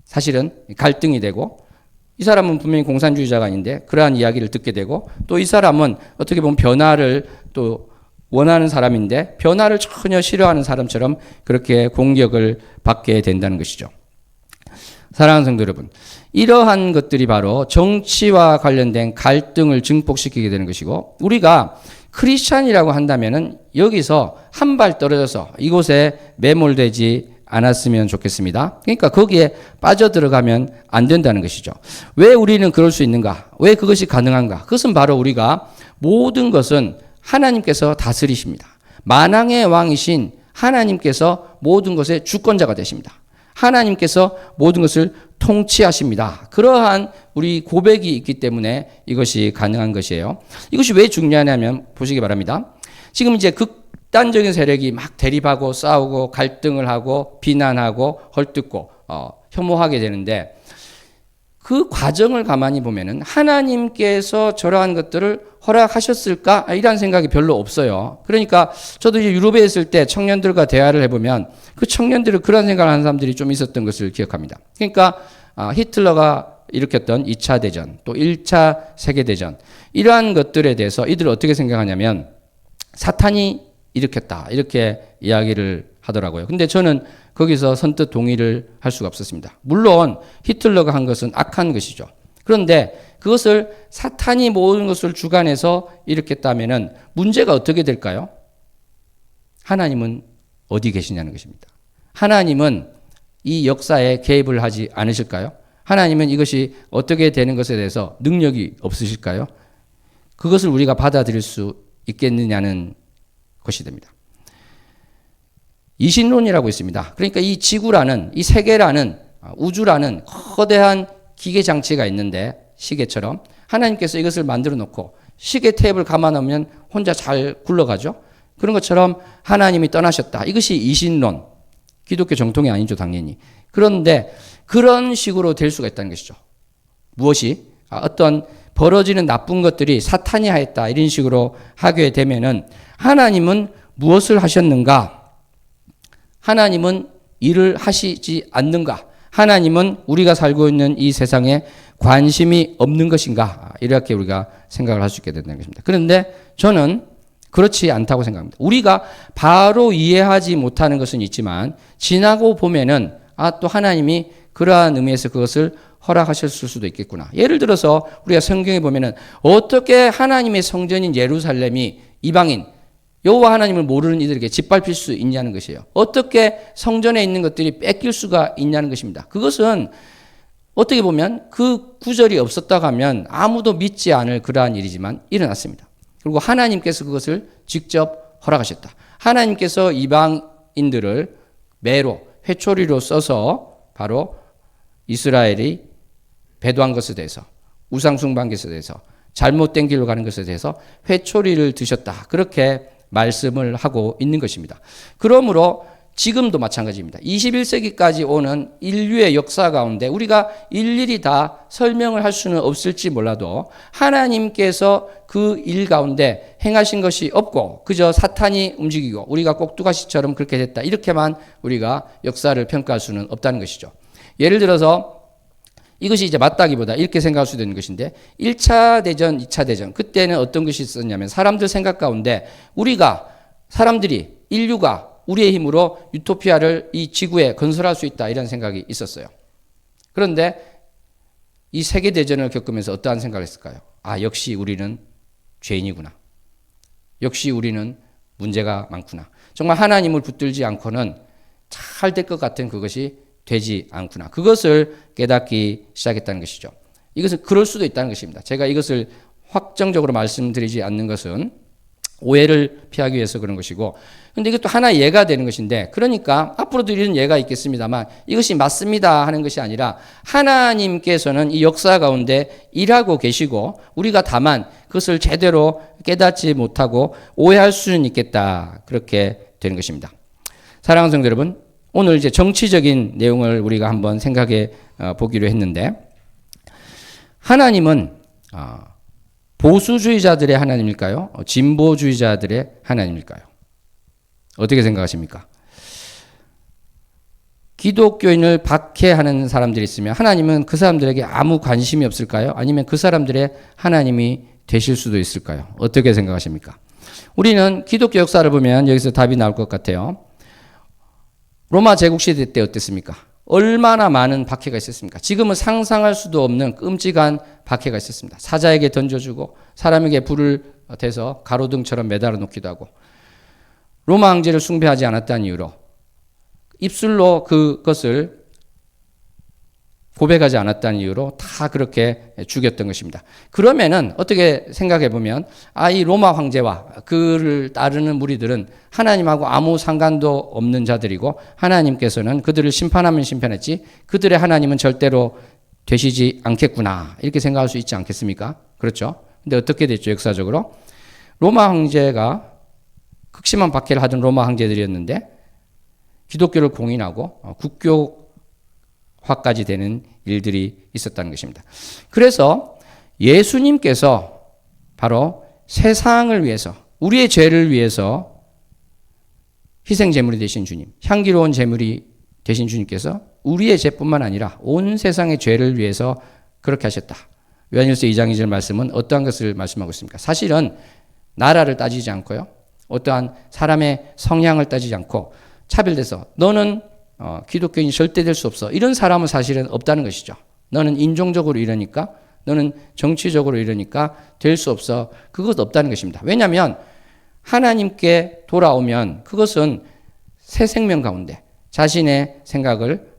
사실은 갈등이 되고 이 사람은 분명히 공산주의자가 아닌데 그러한 이야기를 듣게 되고 또 이 사람은 어떻게 보면 변화를 또 원하는 사람인데 변화를 전혀 싫어하는 사람처럼 그렇게 공격을 받게 된다는 것이죠. 사랑하는 성도 여러분, 이러한 것들이 바로 정치와 관련된 갈등을 증폭시키게 되는 것이고 우리가 크리스찬이라고 한다면은 여기서 한 발 떨어져서 이곳에 매몰되지 않았으면 좋겠습니다. 그러니까 거기에 빠져들어가면 안 된다는 것이죠. 왜 우리는 그럴 수 있는가? 왜 그것이 가능한가? 그것은 바로 우리가 모든 것은 하나님께서 다스리십니다. 만왕의 왕이신 하나님께서 모든 것의 주권자가 되십니다. 하나님께서 모든 것을 통치하십니다. 그러한 우리 고백이 있기 때문에 이것이 가능한 것이에요. 이것이 왜 중요하냐면 보시기 바랍니다. 지금 이제 극단적인 세력이 막 대립하고 싸우고 갈등을 하고 비난하고 헐뜯고 혐오하게 되는데 그 과정을 가만히 보면은 하나님께서 저러한 것들을 허락하셨을까? 이런 생각이 별로 없어요. 그러니까 저도 이제 유럽에 있을 때 청년들과 대화를 해보면 그 청년들은 그런 생각을 하는 사람들이 좀 있었던 것을 기억합니다. 그러니까 히틀러가 일으켰던 2차 대전, 또 1차 세계대전 이러한 것들에 대해서 이들은 어떻게 생각하냐면 사탄이 일으켰다 이렇게 이야기를 하더라고요. 근데 저는 거기서 선뜻 동의를 할 수가 없었습니다. 물론 히틀러가 한 것은 악한 것이죠. 그런데 그것을 사탄이 모든 것을 주관해서 일으켰다면은 문제가 어떻게 될까요? 하나님은 어디 계시냐는 것입니다. 하나님은 이 역사에 개입을 하지 않으실까요? 하나님은 이것이 어떻게 되는 것에 대해서 능력이 없으실까요? 그것을 우리가 받아들일 수 있겠느냐는 것이 됩니다. 이신론이라고 있습니다. 그러니까 이 지구라는, 이 세계라는, 우주라는 거대한 기계 장치가 있는데 시계처럼 하나님께서 이것을 만들어 놓고 시계 테이프를 감아 놓으면 혼자 잘 굴러가죠. 그런 것처럼 하나님이 떠나셨다. 이것이 이신론. 기독교 정통이 아니죠, 당연히. 그런데 그런 식으로 될 수가 있다는 것이죠. 무엇이? 어떤 벌어지는 나쁜 것들이 사탄이 하였다. 이런 식으로 하게 되면은 하나님은 무엇을 하셨는가? 하나님은 일을 하시지 않는가? 하나님은 우리가 살고 있는 이 세상에 관심이 없는 것인가? 이렇게 우리가 생각을 할 수 있게 된다는 것입니다. 그런데 저는 그렇지 않다고 생각합니다. 우리가 바로 이해하지 못하는 것은 있지만 지나고 보면은 또 하나님이 그러한 의미에서 그것을 허락하셨을 수도 있겠구나. 예를 들어서 우리가 성경에 보면은 어떻게 하나님의 성전인 예루살렘이 이방인 여호와 하나님을 모르는 이들에게 짓밟힐 수 있냐는 것이에요. 어떻게 성전에 있는 것들이 뺏길 수가 있냐는 것입니다. 그것은 어떻게 보면 그 구절이 없었다고 하면 아무도 믿지 않을 그러한 일이지만 일어났습니다. 그리고 하나님께서 그것을 직접 허락하셨다. 하나님께서 이방인들을 매로, 회초리로 써서 바로 이스라엘이 배도한 것에 대해서, 우상숭배한 것에 대해서, 잘못된 길로 가는 것에 대해서 회초리를 드셨다. 그렇게 말씀을 하고 있는 것입니다. 그러므로 지금도 마찬가지입니다. 21세기까지 오는 인류의 역사 가운데 우리가 일일이 다 설명을 할 수는 없을지 몰라도 하나님께서 그 일 가운데 행하신 것이 없고 그저 사탄이 움직이고 우리가 꼭두가시처럼 그렇게 됐다. 이렇게만 우리가 역사를 평가할 수는 없다는 것이죠. 예를 들어서 이것이 이제 맞다기보다 이렇게 생각할 수 있는 것인데 1차 대전, 2차 대전 그때는 어떤 것이 있었냐면 사람들 생각 가운데 우리가 사람들이, 인류가 우리의 힘으로 유토피아를 이 지구에 건설할 수 있다 이런 생각이 있었어요. 그런데 이 세계대전을 겪으면서 어떠한 생각을 했을까요? 아, 역시 우리는 죄인이구나. 역시 우리는 문제가 많구나. 정말 하나님을 붙들지 않고는 잘 될 것 같은 그것이 되지 않구나. 그것을 깨닫기 시작했다는 것이죠. 이것은 그럴 수도 있다는 것입니다. 제가 이것을 확정적으로 말씀드리지 않는 것은 오해를 피하기 위해서 그런 것이고, 근데 이것도 하나의 예가 되는 것인데, 그러니까 앞으로도 이런 예가 있겠습니다만 이것이 맞습니다 하는 것이 아니라 하나님께서는 이 역사 가운데 일하고 계시고 우리가 다만 그것을 제대로 깨닫지 못하고 오해할 수는 있겠다, 그렇게 되는 것입니다. 사랑하는 성도 여러분, 오늘 이제 정치적인 내용을 우리가 한번 생각해 보기로 했는데, 하나님은 보수주의자들의 하나님일까요? 진보주의자들의 하나님일까요? 어떻게 생각하십니까? 기독교인을 박해하는 사람들이 있으면 하나님은 그 사람들에게 아무 관심이 없을까요? 아니면 그 사람들의 하나님이 되실 수도 있을까요? 어떻게 생각하십니까? 우리는 기독교 역사를 보면 여기서 답이 나올 것 같아요. 로마 제국시대 때 어땠습니까? 얼마나 많은 박해가 있었습니까? 지금은 상상할 수도 없는 끔찍한 박해가 있었습니다. 사자에게 던져주고 사람에게 불을 대서 가로등처럼 매달아 놓기도 하고, 로마 황제를 숭배하지 않았다는 이유로 입술로 그것을 고백하지 않았다는 이유로 다 그렇게 죽였던 것입니다. 그러면은 어떻게 생각해 보면, 이 로마 황제와 그를 따르는 무리들은 하나님하고 아무 상관도 없는 자들이고 하나님께서는 그들을 심판하면 심판했지 그들의 하나님은 절대로 되시지 않겠구나, 이렇게 생각할 수 있지 않겠습니까? 그렇죠? 근데 어떻게 됐죠? 역사적으로 로마 황제가 극심한 박해를 하던 로마 황제들이었는데 기독교를 공인하고 국교화까지 되는 일들이 있었다는 것입니다. 그래서 예수님께서 바로 세상을 위해서, 우리의 죄를 위해서 희생 제물이 되신 주님, 향기로운 제물이 되신 주님께서 우리의 죄뿐만 아니라 온 세상의 죄를 위해서 그렇게 하셨다. 요한일서 2장 2절 말씀은 어떠한 것을 말씀하고 있습니까? 사실은 나라를 따지지 않고요, 어떠한 사람의 성향을 따지지 않고 차별돼서 너는 기독교인이 절대 될 수 없어, 이런 사람은 사실은 없다는 것이죠. 너는 인종적으로 이러니까, 너는 정치적으로 이러니까 될 수 없어, 그것 없다는 것입니다. 왜냐하면 하나님께 돌아오면 그것은 새 생명 가운데 자신의 생각을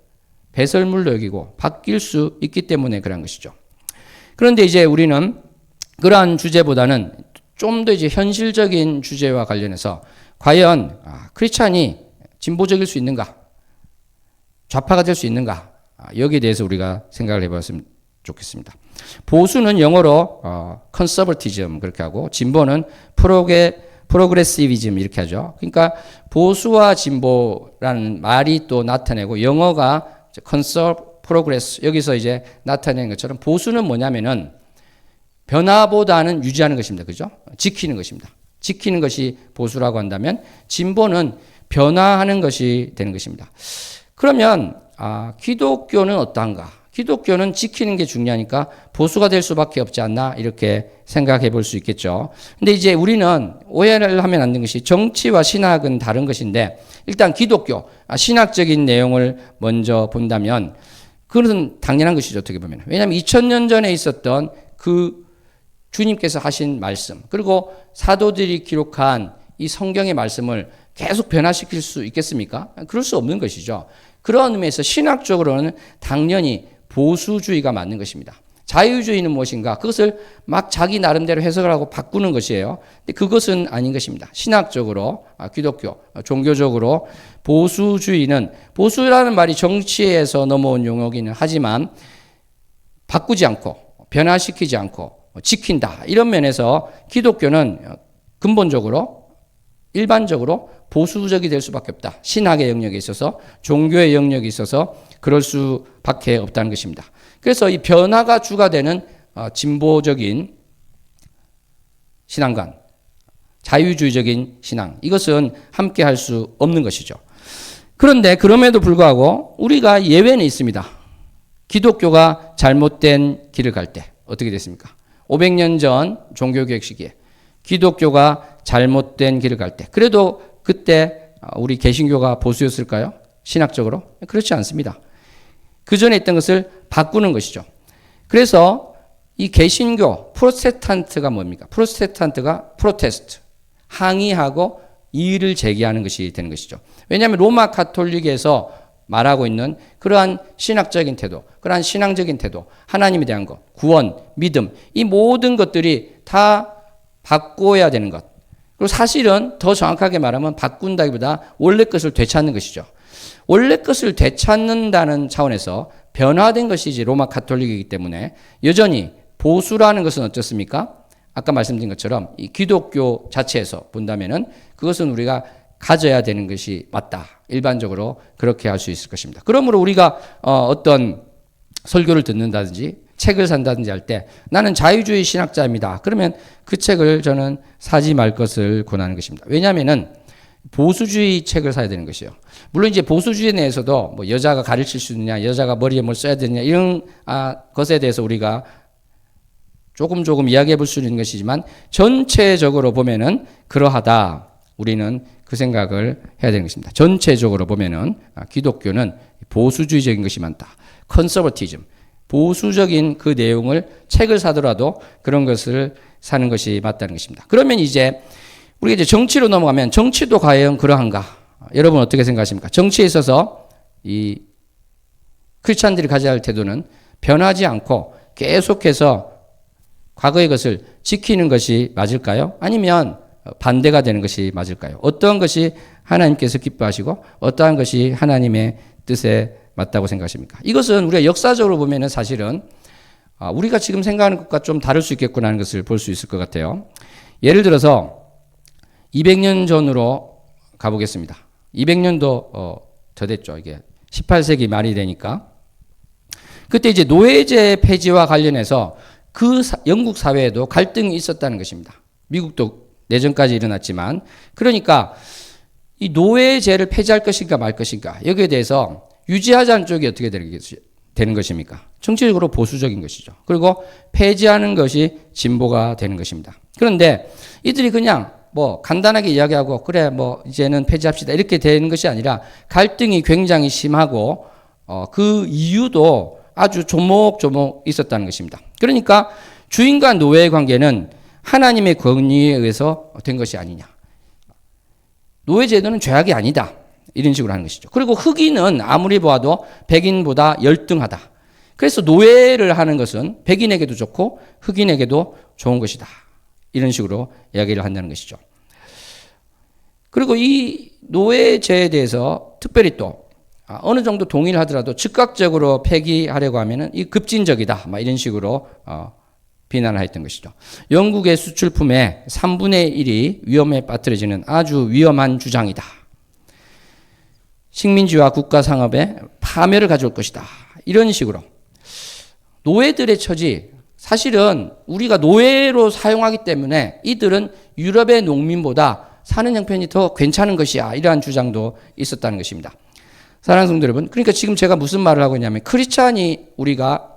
배설물로 여기고 바뀔 수 있기 때문에 그런 것이죠. 그런데 이제 우리는 그러한 주제보다는 좀 더 이제 현실적인 주제와 관련해서 과연 크리스찬이 진보적일 수 있는가, 좌파가 될 수 있는가, 여기에 대해서 우리가 생각을 해봤으면 좋겠습니다. 보수는 영어로 conservatism 그렇게 하고, 진보는 progressivism 이렇게 하죠. 그러니까 보수와 진보라는 말이 또 나타내고, 영어가 progress, 여기서 이제 나타내는 것처럼 보수는 뭐냐면은 변화보다는 유지하는 것입니다. 그죠? 지키는 것입니다. 지키는 것이 보수라고 한다면, 진보는 변화하는 것이 되는 것입니다. 그러면 기독교는 어떠한가? 기독교는 지키는 게 중요하니까 보수가 될 수밖에 없지 않나, 이렇게 생각해 볼 수 있겠죠. 근데 이제 우리는 오해를 하면 안 되는 것이, 정치와 신학은 다른 것인데, 일단 기독교 신학적인 내용을 먼저 본다면 그것은 당연한 것이죠, 어떻게 보면. 왜냐하면 2000년 전에 있었던 그 주님께서 하신 말씀, 그리고 사도들이 기록한 이 성경의 말씀을 계속 변화시킬 수 있겠습니까? 그럴 수 없는 것이죠. 그런 의미에서 신학적으로는 당연히 보수주의가 맞는 것입니다. 자유주의는 무엇인가? 그것을 막 자기 나름대로 해석을 하고 바꾸는 것이에요. 근데 그것은 아닌 것입니다. 신학적으로, 기독교, 종교적으로 보수주의는, 보수라는 말이 정치에서 넘어온 용어기는 하지만 바꾸지 않고 변화시키지 않고 지킨다, 이런 면에서 기독교는 근본적으로 일반적으로 보수적이 될 수밖에 없다. 신학의 영역에 있어서, 종교의 영역에 있어서 그럴 수밖에 없다는 것입니다. 그래서 이 변화가 주가 되는 진보적인 신앙관, 자유주의적인 신앙, 이것은 함께 할 수 없는 것이죠. 그런데 그럼에도 불구하고 우리가 예외는 있습니다. 기독교가 잘못된 길을 갈 때 어떻게 됐습니까? 500년 전 종교개혁 시기에 기독교가 잘못된 길을 갈 때. 그래도 그때 우리 개신교가 보수였을까요? 신학적으로? 그렇지 않습니다. 그 전에 있던 것을 바꾸는 것이죠. 그래서 이 개신교, 프로테스탄트가 뭡니까? 프로테스탄트가 프로테스트, 항의하고 이의를 제기하는 것이 되는 것이죠. 왜냐하면 로마 가톨릭에서 말하고 있는 그러한 신학적인 태도, 그러한 신앙적인 태도, 하나님에 대한 것, 구원, 믿음, 이 모든 것들이 다 바꿔야 되는 것. 그리고 사실은 더 정확하게 말하면 바꾼다기보다 원래 것을 되찾는 것이죠. 원래 것을 되찾는다는 차원에서 변화된 것이지 로마 가톨릭이기 때문에 여전히 보수라는 것은 어떻습니까? 아까 말씀드린 것처럼 이 기독교 자체에서 본다면은 그것은 우리가 가져야 되는 것이 맞다. 일반적으로 그렇게 할 수 있을 것입니다. 그러므로 우리가 어떤 설교를 듣는다든지 책을 산다든지 할 때 나는 자유주의 신학자입니다. 그러면 그 책을 저는 사지 말 것을 권하는 것입니다. 왜냐하면은 보수주의 책을 사야 되는 것이요. 물론 이제 보수주의 내에서도 뭐 여자가 가르칠 수 있느냐, 여자가 머리에 뭘 써야 되느냐 이런 것에 대해서 우리가 조금 이야기해 볼 수 있는 것이지만 전체적으로 보면은 그러하다. 우리는 그 생각을 해야 되는 것입니다. 전체적으로 보면은 기독교는 보수주의적인 것이 많다. 컨서버티즘, 보수적인 그 내용을 책을 사더라도 그런 것을 사는 것이 맞다는 것입니다. 그러면 이제 우리가 이제 정치로 넘어가면 정치도 과연 그러한가? 여러분 어떻게 생각하십니까? 정치에 있어서 이 크리스찬들이 가져야 할 태도는 변하지 않고 계속해서 과거의 것을 지키는 것이 맞을까요? 아니면 반대가 되는 것이 맞을까요? 어떠한 것이 하나님께서 기뻐하시고 어떠한 것이 하나님의 뜻에 맞다고 생각하십니까? 이것은 우리가 역사적으로 보면은 사실은 우리가 지금 생각하는 것과 좀 다를 수 있겠구나 하는 것을 볼 수 있을 것 같아요. 예를 들어서 200년 전으로 가보겠습니다. 200년도 더 됐죠. 이게 18세기 말이 되니까 그때 이제 노예제 폐지와 관련해서 그 영국 사회에도 갈등이 있었다는 것입니다. 미국도 내전까지 일어났지만 그러니까 이 노예제를 폐지할 것인가 말 것인가 여기에 대해서 유지하자는 쪽이 어떻게 되는 것입니까? 정치적으로 보수적인 것이죠. 그리고 폐지하는 것이 진보가 되는 것입니다. 그런데 이들이 그냥 뭐 간단하게 이야기하고 그래 뭐 이제는 폐지합시다 이렇게 되는 것이 아니라 갈등이 굉장히 심하고 그 이유도 아주 조목조목 있었다는 것입니다. 그러니까 주인과 노예의 관계는 하나님의 권위에 의해서 된 것이 아니냐. 노예제도는 죄악이 아니다. 이런 식으로 하는 것이죠. 그리고 흑인은 아무리 보아도 백인보다 열등하다. 그래서 노예를 하는 것은 백인에게도 좋고 흑인에게도 좋은 것이다. 이런 식으로 이야기를 한다는 것이죠. 그리고 이 노예제에 대해서 특별히 또 어느 정도 동의를 하더라도 즉각적으로 폐기하려고 하면은 이 급진적이다. 막 이런 식으로 비난을 했던 것이죠. 영국의 수출품의 3분의 1이 위험에 빠뜨려지는 아주 위험한 주장이다. 식민지와 국가 상업의 파멸을 가져올 것이다. 이런 식으로 노예들의 처지 사실은 우리가 노예로 사용하기 때문에 이들은 유럽의 농민보다 사는 형편이 더 괜찮은 것이야. 이러한 주장도 있었다는 것입니다. 사랑하는 성도 여러분, 그러니까 지금 제가 무슨 말을 하고 있냐면 크리스찬이 우리가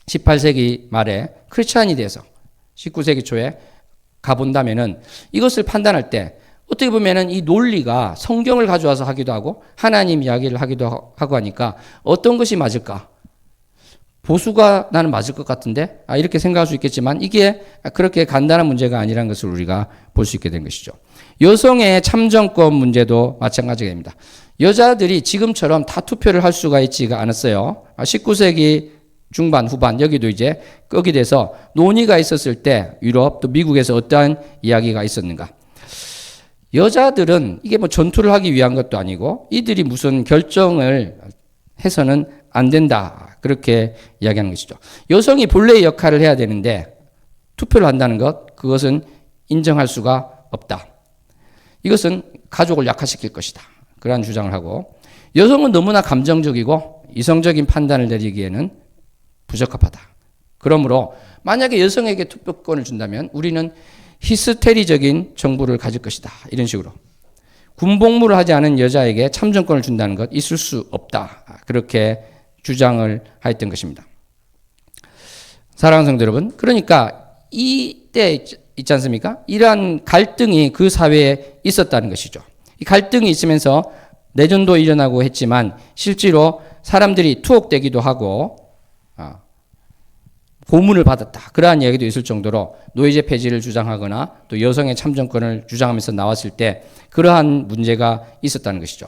18세기 말에 크리스찬이 돼서 19세기 초에 가본다면은 이것을 판단할 때 어떻게 보면은 이 논리가 성경을 가져와서 하기도 하고 하나님 이야기를 하기도 하고 하니까 어떤 것이 맞을까? 보수가 나는 맞을 것 같은데 이렇게 생각할 수 있겠지만 이게 그렇게 간단한 문제가 아니라는 것을 우리가 볼 수 있게 된 것이죠. 여성의 참정권 문제도 마찬가지가 됩니다. 여자들이 지금처럼 다 투표를 할 수가 있지가 않았어요. 19세기 중반 후반 여기도 이제 끄게 돼서 논의가 있었을 때 유럽 또 미국에서 어떠한 이야기가 있었는가. 여자들은 이게 뭐 전투를 하기 위한 것도 아니고 이들이 무슨 결정을 해서는 안 된다. 그렇게 이야기하는 것이죠. 여성이 본래의 역할을 해야 되는데 투표를 한다는 것, 그것은 인정할 수가 없다. 이것은 가족을 약화시킬 것이다. 그러한 주장을 하고 여성은 너무나 감정적이고 이성적인 판단을 내리기에는 부적합하다. 그러므로 만약에 여성에게 투표권을 준다면 우리는 히스테리적인 정부를 가질 것이다. 이런 식으로. 군복무를 하지 않은 여자에게 참정권을 준다는 것 있을 수 없다. 그렇게 주장을 하였던 것입니다. 사랑하는 성도 여러분, 그러니까 이때 있지 않습니까? 이러한 갈등이 그 사회에 있었다는 것이죠. 이 갈등이 있으면서 내전도 일어나고 했지만 실제로 사람들이 투옥되기도 하고 고문을 받았다. 그러한 이야기도 있을 정도로 노예제 폐지를 주장하거나 또 여성의 참정권을 주장하면서 나왔을 때 그러한 문제가 있었다는 것이죠.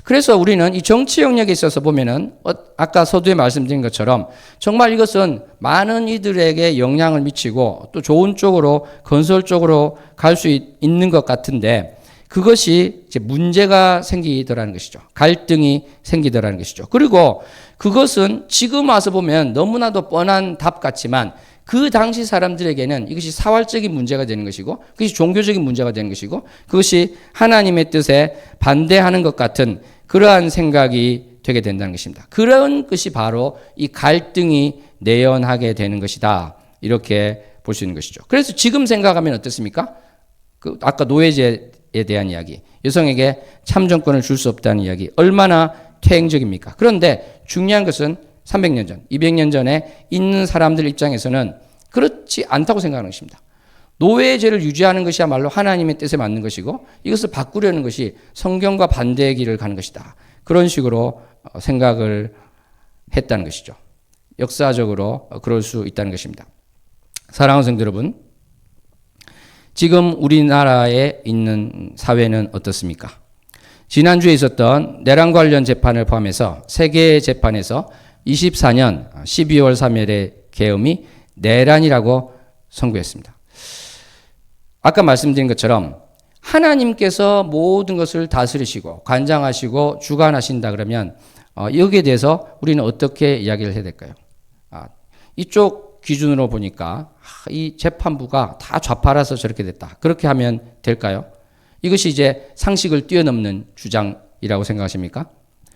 그래서 우리는 이 정치 영역에 있어서 보면은 아까 서두에 말씀드린 것처럼 정말 이것은 많은 이들에게 영향을 미치고 또 좋은 쪽으로 건설적으로 갈 수 있는 것 같은데 그것이 이제 문제가 생기더라는 것이죠. 갈등이 생기더라는 것이죠. 그리고 그것은 지금 와서 보면 너무나도 뻔한 답 같지만 그 당시 사람들에게는 이것이 사활적인 문제가 되는 것이고 그것이 종교적인 문제가 되는 것이고 그것이 하나님의 뜻에 반대하는 것 같은 그러한 생각이 되게 된다는 것입니다. 그런 것이 바로 이 갈등이 내연하게 되는 것이다. 이렇게 볼 수 있는 것이죠. 그래서 지금 생각하면 어떻습니까? 아까 노예제에 대한 이야기, 여성에게 참정권을 줄 수 없다는 이야기, 얼마나 퇴행적입니까? 그런데 중요한 것은 300년 전, 200년 전에 있는 사람들 입장에서는 그렇지 않다고 생각하는 것입니다. 노예제를 유지하는 것이야말로 하나님의 뜻에 맞는 것이고 이것을 바꾸려는 것이 성경과 반대의 길을 가는 것이다. 그런 식으로 생각을 했다는 것이죠. 역사적으로 그럴 수 있다는 것입니다. 사랑하는 성도 여러분, 지금 우리나라에 있는 사회는 어떻습니까? 지난주에 있었던 내란 관련 재판을 포함해서 세계의 재판에서 24년 12월 3일의 계엄이 내란이라고 선고했습니다. 아까 말씀드린 것처럼 하나님께서 모든 것을 다스리시고 관장하시고 주관하신다 그러면 여기에 대해서 우리는 어떻게 이야기를 해야 될까요? 이쪽 기준으로 보니까 이 재판부가 다 좌파라서 저렇게 됐다. 그렇게 하면 될까요? 이것이 이제 상식을 뛰어넘는 주장이라고 생각하십니까?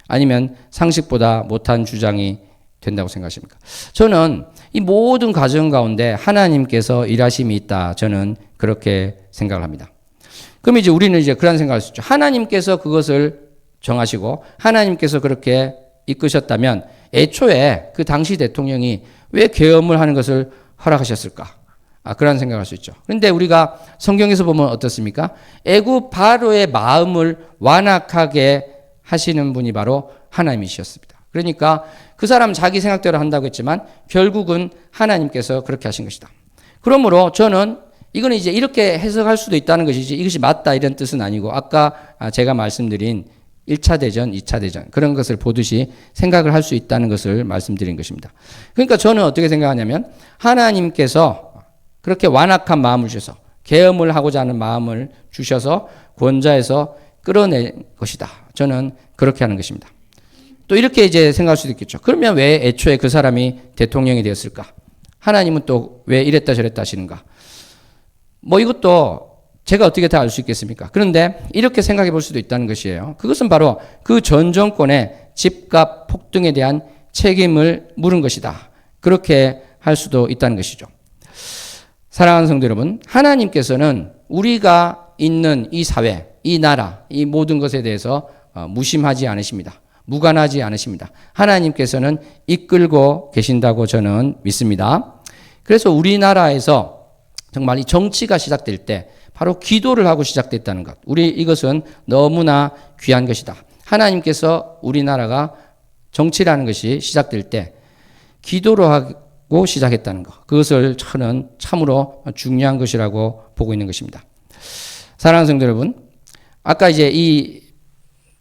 아니면 상식보다 못한 주장이 된다고 생각하십니까? 저는 이 모든 과정 가운데 하나님께서 일하심이 있다. 저는 그렇게 생각을 합니다. 그럼 이제 우리는 이제 그런 생각을 할 수 있죠. 하나님께서 그것을 정하시고 하나님께서 그렇게 이끄셨다면 애초에 그 당시 대통령이 왜 계엄을 하는 것을 허락하셨을까? 그런 생각을 할 수 있죠. 그런데 우리가 성경에서 보면 어떻습니까? 애굽 바로의 마음을 완악하게 하시는 분이 바로 하나님이셨습니다. 그러니까 그 사람 자기 생각대로 한다고 했지만 결국은 하나님께서 그렇게 하신 것이다. 그러므로 저는 이거는 이제 이렇게 해석할 수도 있다는 것이지 이것이 맞다 이런 뜻은 아니고 아까 제가 말씀드린 1차 대전, 2차 대전 그런 것을 보듯이 생각을 할 수 있다는 것을 말씀드린 것입니다. 그러니까 저는 어떻게 생각하냐면 하나님께서 그렇게 완악한 마음을 주셔서 계엄을 하고자 하는 마음을 주셔서 권좌에서 끌어낸 것이다. 저는 그렇게 하는 것입니다. 또 이렇게 이제 생각할 수도 있겠죠. 그러면 왜 애초에 그 사람이 대통령이 되었을까? 하나님은 또 왜 이랬다 저랬다 하시는가? 이것도 제가 어떻게 다 알 수 있겠습니까? 그런데 이렇게 생각해 볼 수도 있다는 것이에요. 그것은 바로 그 전 정권의 집값 폭등에 대한 책임을 물은 것이다. 그렇게 할 수도 있다는 것이죠. 사랑하는 성도 여러분, 하나님께서는 우리가 있는 이 사회, 이 나라, 이 모든 것에 대해서 무심하지 않으십니다. 무관하지 않으십니다. 하나님께서는 이끌고 계신다고 저는 믿습니다. 그래서 우리나라에서 정말 이 정치가 시작될 때 바로 기도를 하고 시작됐다는 것. 이것은 너무나 귀한 것이다. 하나님께서 우리나라가 정치라는 것이 시작될 때 기도로 하고 시작했다는 것. 그것을 저는 참으로 중요한 것이라고 보고 있는 것입니다. 사랑하는 성도 여러분, 아까 이제 이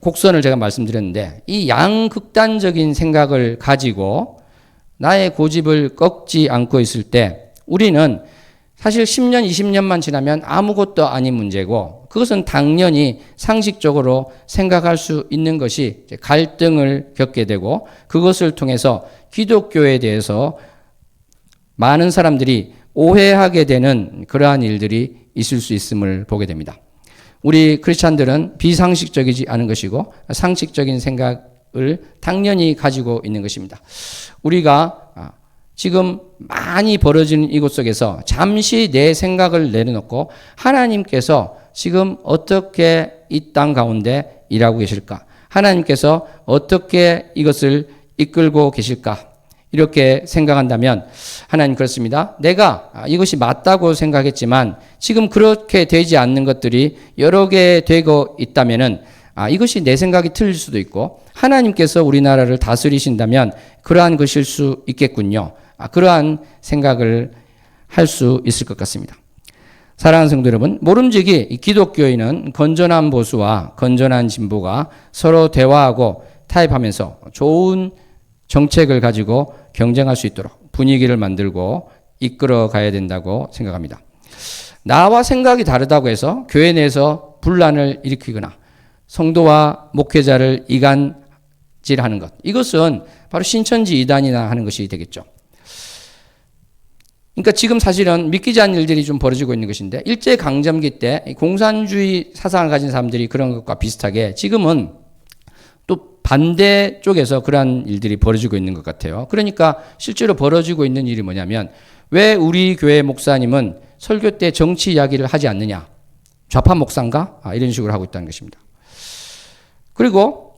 곡선을 제가 말씀드렸는데 이 양극단적인 생각을 가지고 나의 고집을 꺾지 않고 있을 때 우리는 사실 10년, 20년만 지나면 아무것도 아닌 문제고 그것은 당연히 상식적으로 생각할 수 있는 것이 갈등을 겪게 되고 그것을 통해서 기독교에 대해서 많은 사람들이 오해하게 되는 그러한 일들이 있을 수 있음을 보게 됩니다. 우리 크리스찬들은 비상식적이지 않은 것이고 상식적인 생각을 당연히 가지고 있는 것입니다. 우리가 지금 많이 벌어지는 이곳 속에서 잠시 내 생각을 내려놓고 하나님께서 지금 어떻게 이 땅 가운데 일하고 계실까? 하나님께서 어떻게 이것을 이끌고 계실까? 이렇게 생각한다면 하나님 그렇습니다. 내가 이것이 맞다고 생각했지만 지금 그렇게 되지 않는 것들이 여러 개 되고 있다면은 이것이 내 생각이 틀릴 수도 있고 하나님께서 우리나라를 다스리신다면 그러한 것일 수 있겠군요. 그러한 생각을 할 수 있을 것 같습니다. 사랑하는 성도 여러분, 모름지기 기독교인은 건전한 보수와 건전한 진보가 서로 대화하고 타협하면서 좋은 정책을 가지고 경쟁할 수 있도록 분위기를 만들고 이끌어 가야 된다고 생각합니다. 나와 생각이 다르다고 해서 교회 내에서 분란을 일으키거나 성도와 목회자를 이간질하는 것, 이것은 바로 신천지 이단이나 하는 것이 되겠죠. 그러니까 지금 사실은 믿기지 않는 일들이 좀 벌어지고 있는 것인데 일제강점기 때 공산주의 사상을 가진 사람들이 그런 것과 비슷하게 지금은 또 반대 쪽에서 그러한 일들이 벌어지고 있는 것 같아요. 그러니까 실제로 벌어지고 있는 일이 뭐냐면 왜 우리 교회 목사님은 설교 때 정치 이야기를 하지 않느냐? 좌파 목사인가? 이런 식으로 하고 있다는 것입니다. 그리고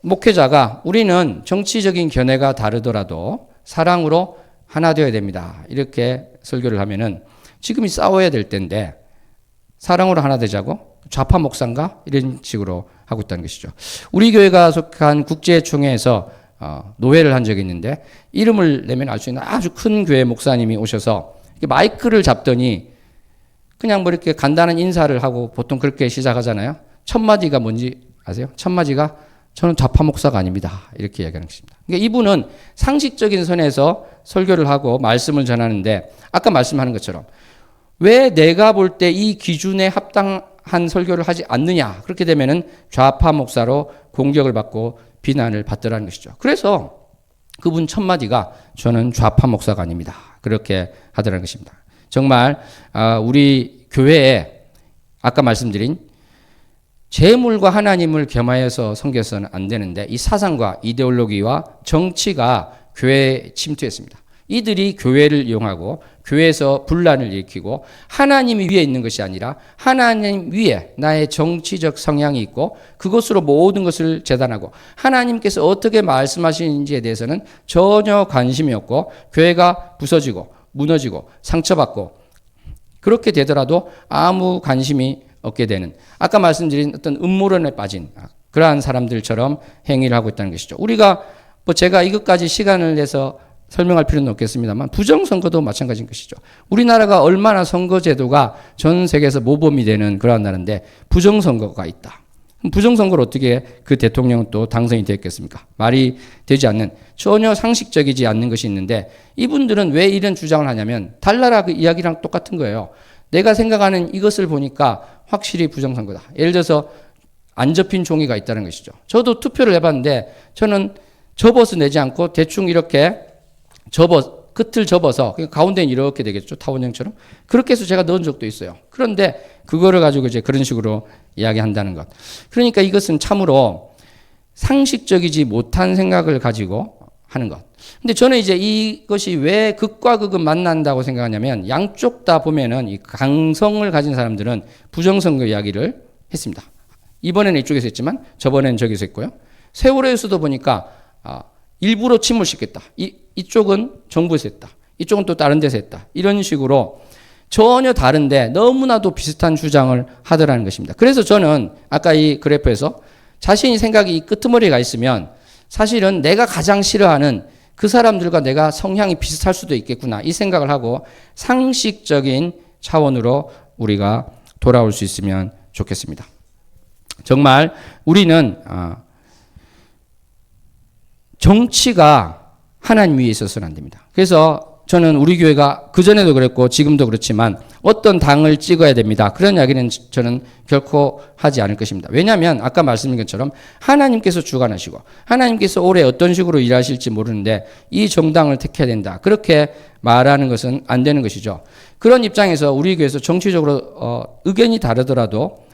목회자가 우리는 정치적인 견해가 다르더라도 사랑으로 하나 되어야 됩니다. 이렇게 설교를 하면은 지금이 싸워야 될 때인데 사랑으로 하나 되자고 좌파 목사인가? 이런 식으로 하고 있다는 것이죠. 우리 교회가 속한 국제총회에서 노회를 한 적이 있는데 이름을 내면 알 수 있는 아주 큰 교회 목사님이 오셔서 마이크를 잡더니 그냥 뭐 이렇게 간단한 인사를 하고 보통 그렇게 시작하잖아요. 첫 마디가 뭔지 아세요? 첫 마디가 저는 좌파 목사가 아닙니다. 이렇게 이야기하는 것입니다. 그러니까 이분은 상식적인 선에서 설교를 하고 말씀을 전하는데 아까 말씀하는 것처럼 왜 내가 볼 때 이 기준에 합당한 설교를 하지 않느냐. 그렇게 되면은 좌파 목사로 공격을 받고 비난을 받더라는 것이죠. 그래서 그분 첫 마디가 저는 좌파 목사가 아닙니다. 그렇게 하더라는 것입니다. 정말 우리 교회에 아까 말씀드린 재물과 하나님을 겸하여서 섬겨서는 안 되는데 이 사상과 이데올로기와 정치가 교회에 침투했습니다. 이들이 교회를 이용하고 교회에서 분란을 일으키고 하나님 위에 있는 것이 아니라 하나님 위에 나의 정치적 성향이 있고 그것으로 모든 것을 재단하고 하나님께서 어떻게 말씀하시는지에 대해서는 전혀 관심이 없고 교회가 부서지고 무너지고 상처받고 그렇게 되더라도 아무 관심이 얻게 되는 아까 말씀드린 어떤 음모론에 빠진 그러한 사람들처럼 행위를 하고 있다는 것이죠. 우리가 제가 이것까지 시간을 내서 설명할 필요는 없겠습니다만 부정선거도 마찬가지인 것이죠. 우리나라가 얼마나 선거제도가 전 세계에서 모범이 되는 그러한 나라인데 부정선거가 있다. 부정선거를 어떻게 그 대통령은 또 당선이 됐겠습니까? 말이 되지 않는 전혀 상식적이지 않는 것이 있는데 이분들은 왜 이런 주장을 하냐면 달나라 그 이야기랑 똑같은 거예요. 내가 생각하는 이것을 보니까 확실히 부정선거다. 예를 들어서 안 접힌 종이가 있다는 것이죠. 저도 투표를 해봤는데 저는 접어서 내지 않고 대충 이렇게 끝을 접어서 가운데는 이렇게 되겠죠. 타원형처럼. 그렇게 해서 제가 넣은 적도 있어요. 그런데 그거를 가지고 이제 그런 식으로 이야기한다는 것. 그러니까 이것은 참으로 상식적이지 못한 생각을 가지고 하는 것. 근데 저는 이제 이것이 왜 극과 극은 만난다고 생각하냐면 양쪽 다 보면은 이 강성을 가진 사람들은 부정선거 이야기를 했습니다. 이번에는 이쪽에서 했지만 저번에는 저기서 했고요. 세월호에서도 보니까 일부러 침몰시켰다. 이쪽은 정부에서 했다. 이쪽은 또 다른 데서 했다. 이런 식으로 전혀 다른데 너무나도 비슷한 주장을 하더라는 것입니다. 그래서 저는 아까 이 그래프에서 자신이 생각이 이 끄트머리에 가 있으면 사실은 내가 가장 싫어하는 그 사람들과 내가 성향이 비슷할 수도 있겠구나 이 생각을 하고 상식적인 차원으로 우리가 돌아올 수 있으면 좋겠습니다. 정말 우리는 정치가 하나님 위에 있어서는 안 됩니다. 그래서 저는 우리 교회가 그전에도 그랬고 지금도 그렇지만 어떤 당을 찍어야 됩니다. 그런 이야기는 저는 결코 하지 않을 것입니다. 왜냐하면 아까 말씀드린 것처럼 하나님께서 주관하시고 하나님께서 올해 어떤 식으로 일하실지 모르는데 이 정당을 택해야 된다. 그렇게 말하는 것은 안 되는 것이죠. 그런 입장에서 우리 교회에서 정치적으로 의견이 다르더라도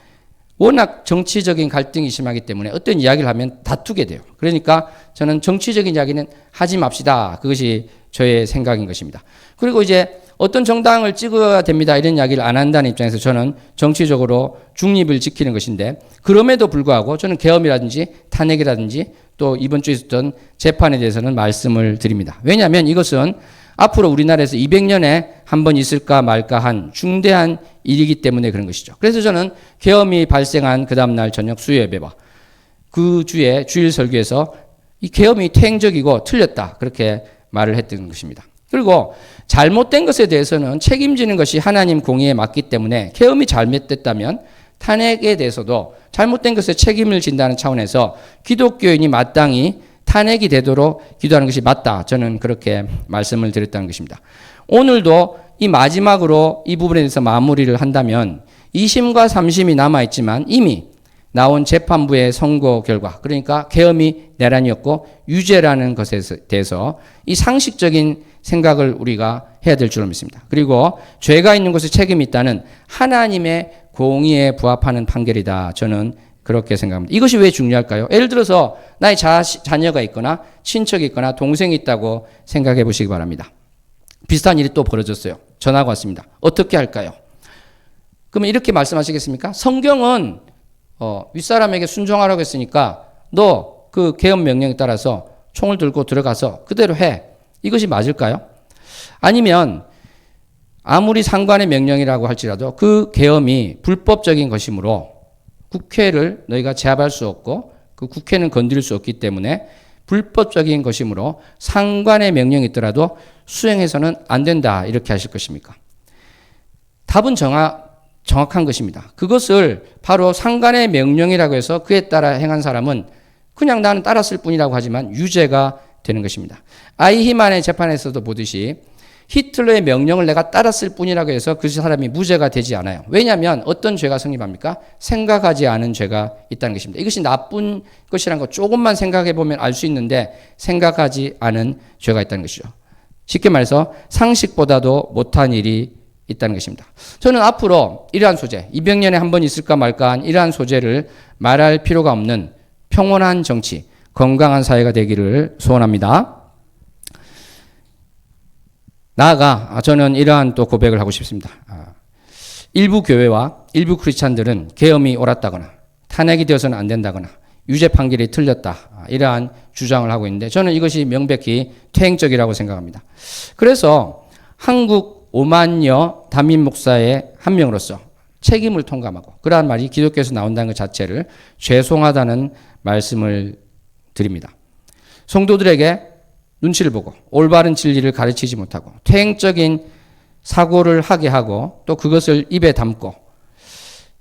워낙 정치적인 갈등이 심하기 때문에 어떤 이야기를 하면 다투게 돼요. 그러니까 저는 정치적인 이야기는 하지 맙시다. 그것이 저의 생각인 것입니다. 그리고 이제 어떤 정당을 찍어야 됩니다 이런 이야기를 안 한다는 입장에서 저는 정치적으로 중립을 지키는 것인데, 그럼에도 불구하고 저는 계엄이라든지 탄핵이라든지 또 이번 주에 있었던 재판에 대해서는 말씀을 드립니다. 왜냐하면 이것은 앞으로 우리나라에서 200년에 한 번 있을까 말까 한 중대한 일이기 때문에 그런 것이죠. 그래서 저는 계엄이 발생한 그 다음날 저녁 수요 예배와 그 주에 주일 설교에서 이 계엄이 퇴행적이고 틀렸다 그렇게 말을 했던 것입니다. 그리고 잘못된 것에 대해서는 책임지는 것이 하나님 공의에 맞기 때문에 계엄이 잘못됐다면 탄핵에 대해서도 잘못된 것에 책임을 진다는 차원에서 기독교인이 마땅히 탄핵이 되도록 기도하는 것이 맞다. 저는 그렇게 말씀을 드렸다는 것입니다. 오늘도 이 마지막으로 이 부분에 대해서 마무리를 한다면 2심과 3심이 남아있지만 이미 나온 재판부의 선고 결과, 그러니까 계엄이 내란이었고 유죄라는 것에 대해서 이 상식적인 생각을 우리가 해야 될 줄로 믿습니다. 그리고 죄가 있는 곳에 책임이 있다는 하나님의 공의에 부합하는 판결이다. 저는 그렇게 생각합니다. 이것이 왜 중요할까요? 예를 들어서 나의 자녀가 있거나 친척이 있거나 동생이 있다고 생각해 보시기 바랍니다. 비슷한 일이 또 벌어졌어요. 전화가 왔습니다. 어떻게 할까요? 그러면 이렇게 말씀하시겠습니까? 성경은 윗사람에게 순종하라고 했으니까 너 그 계엄 명령에 따라서 총을 들고 들어가서 그대로 해. 이것이 맞을까요? 아니면 아무리 상관의 명령이라고 할지라도 그 계엄이 불법적인 것이므로 국회를 너희가 제압할 수 없고 그 국회는 건드릴 수 없기 때문에 불법적인 것이므로 상관의 명령이 있더라도 수행해서는 안 된다 이렇게 하실 것입니까? 답은 정확한 것입니다. 그것을 바로 상관의 명령이라고 해서 그에 따라 행한 사람은 그냥 나는 따랐을 뿐이라고 하지만 유죄가 되는 것입니다. 아이히만의 재판에서도 보듯이 히틀러의 명령을 내가 따랐을 뿐이라고 해서 그 사람이 무죄가 되지 않아요. 왜냐하면 어떤 죄가 성립합니까? 생각하지 않은 죄가 있다는 것입니다. 이것이 나쁜 것이라는 거 조금만 생각해 보면 알 수 있는데 생각하지 않은 죄가 있다는 것이죠. 쉽게 말해서 상식보다도 못한 일이 있다는 것입니다. 저는 앞으로 이러한 소재, 200년에 한 번 있을까 말까 한 이러한 소재를 말할 필요가 없는 평온한 정치, 건강한 사회가 되기를 소원합니다. 나아가 저는 이러한 또 고백을 하고 싶습니다. 일부 교회와 일부 크리스찬들은 계엄이 옳았다거나 탄핵이 되어서는 안 된다거나 유죄 판결이 틀렸다 이러한 주장을 하고 있는데 저는 이것이 명백히 퇴행적이라고 생각합니다. 그래서 한국 5만여 담임 목사의 한 명으로서 책임을 통감하고 그러한 말이 기독교에서 나온다는 것 자체를 죄송하다는 말씀을 드립니다. 성도들에게 눈치를 보고 올바른 진리를 가르치지 못하고 퇴행적인 사고를 하게 하고 또 그것을 입에 담고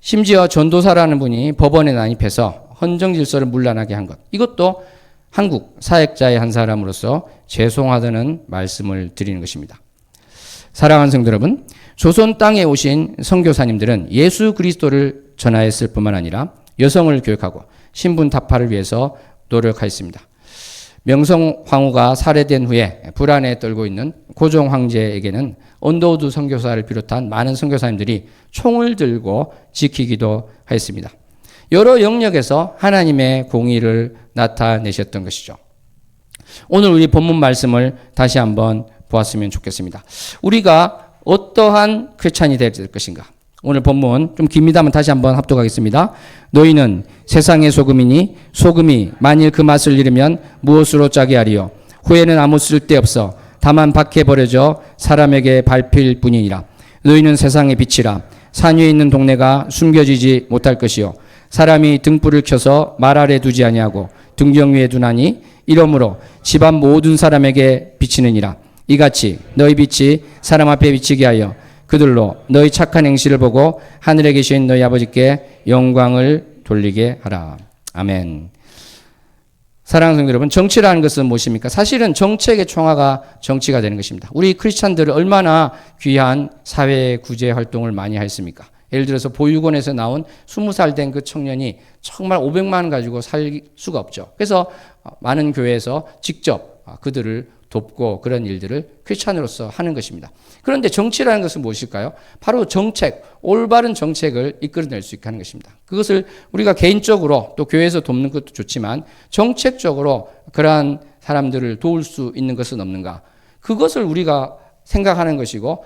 심지어 전도사라는 분이 법원에 난입해서 헌정 질서를 문란하게 한 것, 이것도 한국 사역자의 한 사람으로서 죄송하다는 말씀을 드리는 것입니다. 사랑하는 성도 여러분, 조선 땅에 오신 선교사님들은 예수 그리스도를 전하였을 뿐만 아니라 여성을 교육하고 신분 타파를 위해서 노력하였습니다. 명성 황후가 살해된 후에 불안에 떨고 있는 고종 황제에게는 언더우드 선교사를 비롯한 많은 선교사님들이 총을 들고 지키기도 하였습니다. 여러 영역에서 하나님의 공의를 나타내셨던 것이죠. 오늘 우리 본문 말씀을 다시 한번 보았으면 좋겠습니다. 우리가 어떠한 크리스찬이 될 것인가? 오늘 본문 좀 깁니다만 다시 한번 합독하겠습니다. 너희는 세상의 소금이니 소금이 만일 그 맛을 잃으면 무엇으로 짜게 하리요? 후에는 아무 쓸데없어 다만 밖에 버려져 사람에게 밟힐 뿐이니라. 너희는 세상의 빛이라. 산 위에 있는 동네가 숨겨지지 못할 것이요 사람이 등불을 켜서 말 아래 두지 아니하고 등경 위에 두나니 이러므로 집안 모든 사람에게 비치느니라. 이같이 너희 빛이 사람 앞에 비치게 하여 그들로 너희 착한 행실을 보고 하늘에 계신 너희 아버지께 영광을 돌리게 하라. 아멘. 사랑하는 성도 여러분, 정치라는 것은 무엇입니까? 사실은 정책의 총화가 정치가 되는 것입니다. 우리 크리스찬들은 얼마나 귀한 사회 구제 활동을 많이 했습니까? 예를 들어서 보육원에서 나온 20살 된 그 청년이 정말 500만 원 가지고 살 수가 없죠. 그래서 많은 교회에서 직접 그들을 돕고 그런 일들을 크리스찬으로서 하는 것입니다. 그런데 정치라는 것은 무엇일까요? 바로 정책, 올바른 정책을 이끌어낼 수 있게 하는 것입니다. 그것을 우리가 개인적으로 또 교회에서 돕는 것도 좋지만 정책적으로 그러한 사람들을 도울 수 있는 것은 없는가? 그것을 우리가 생각하는 것이고,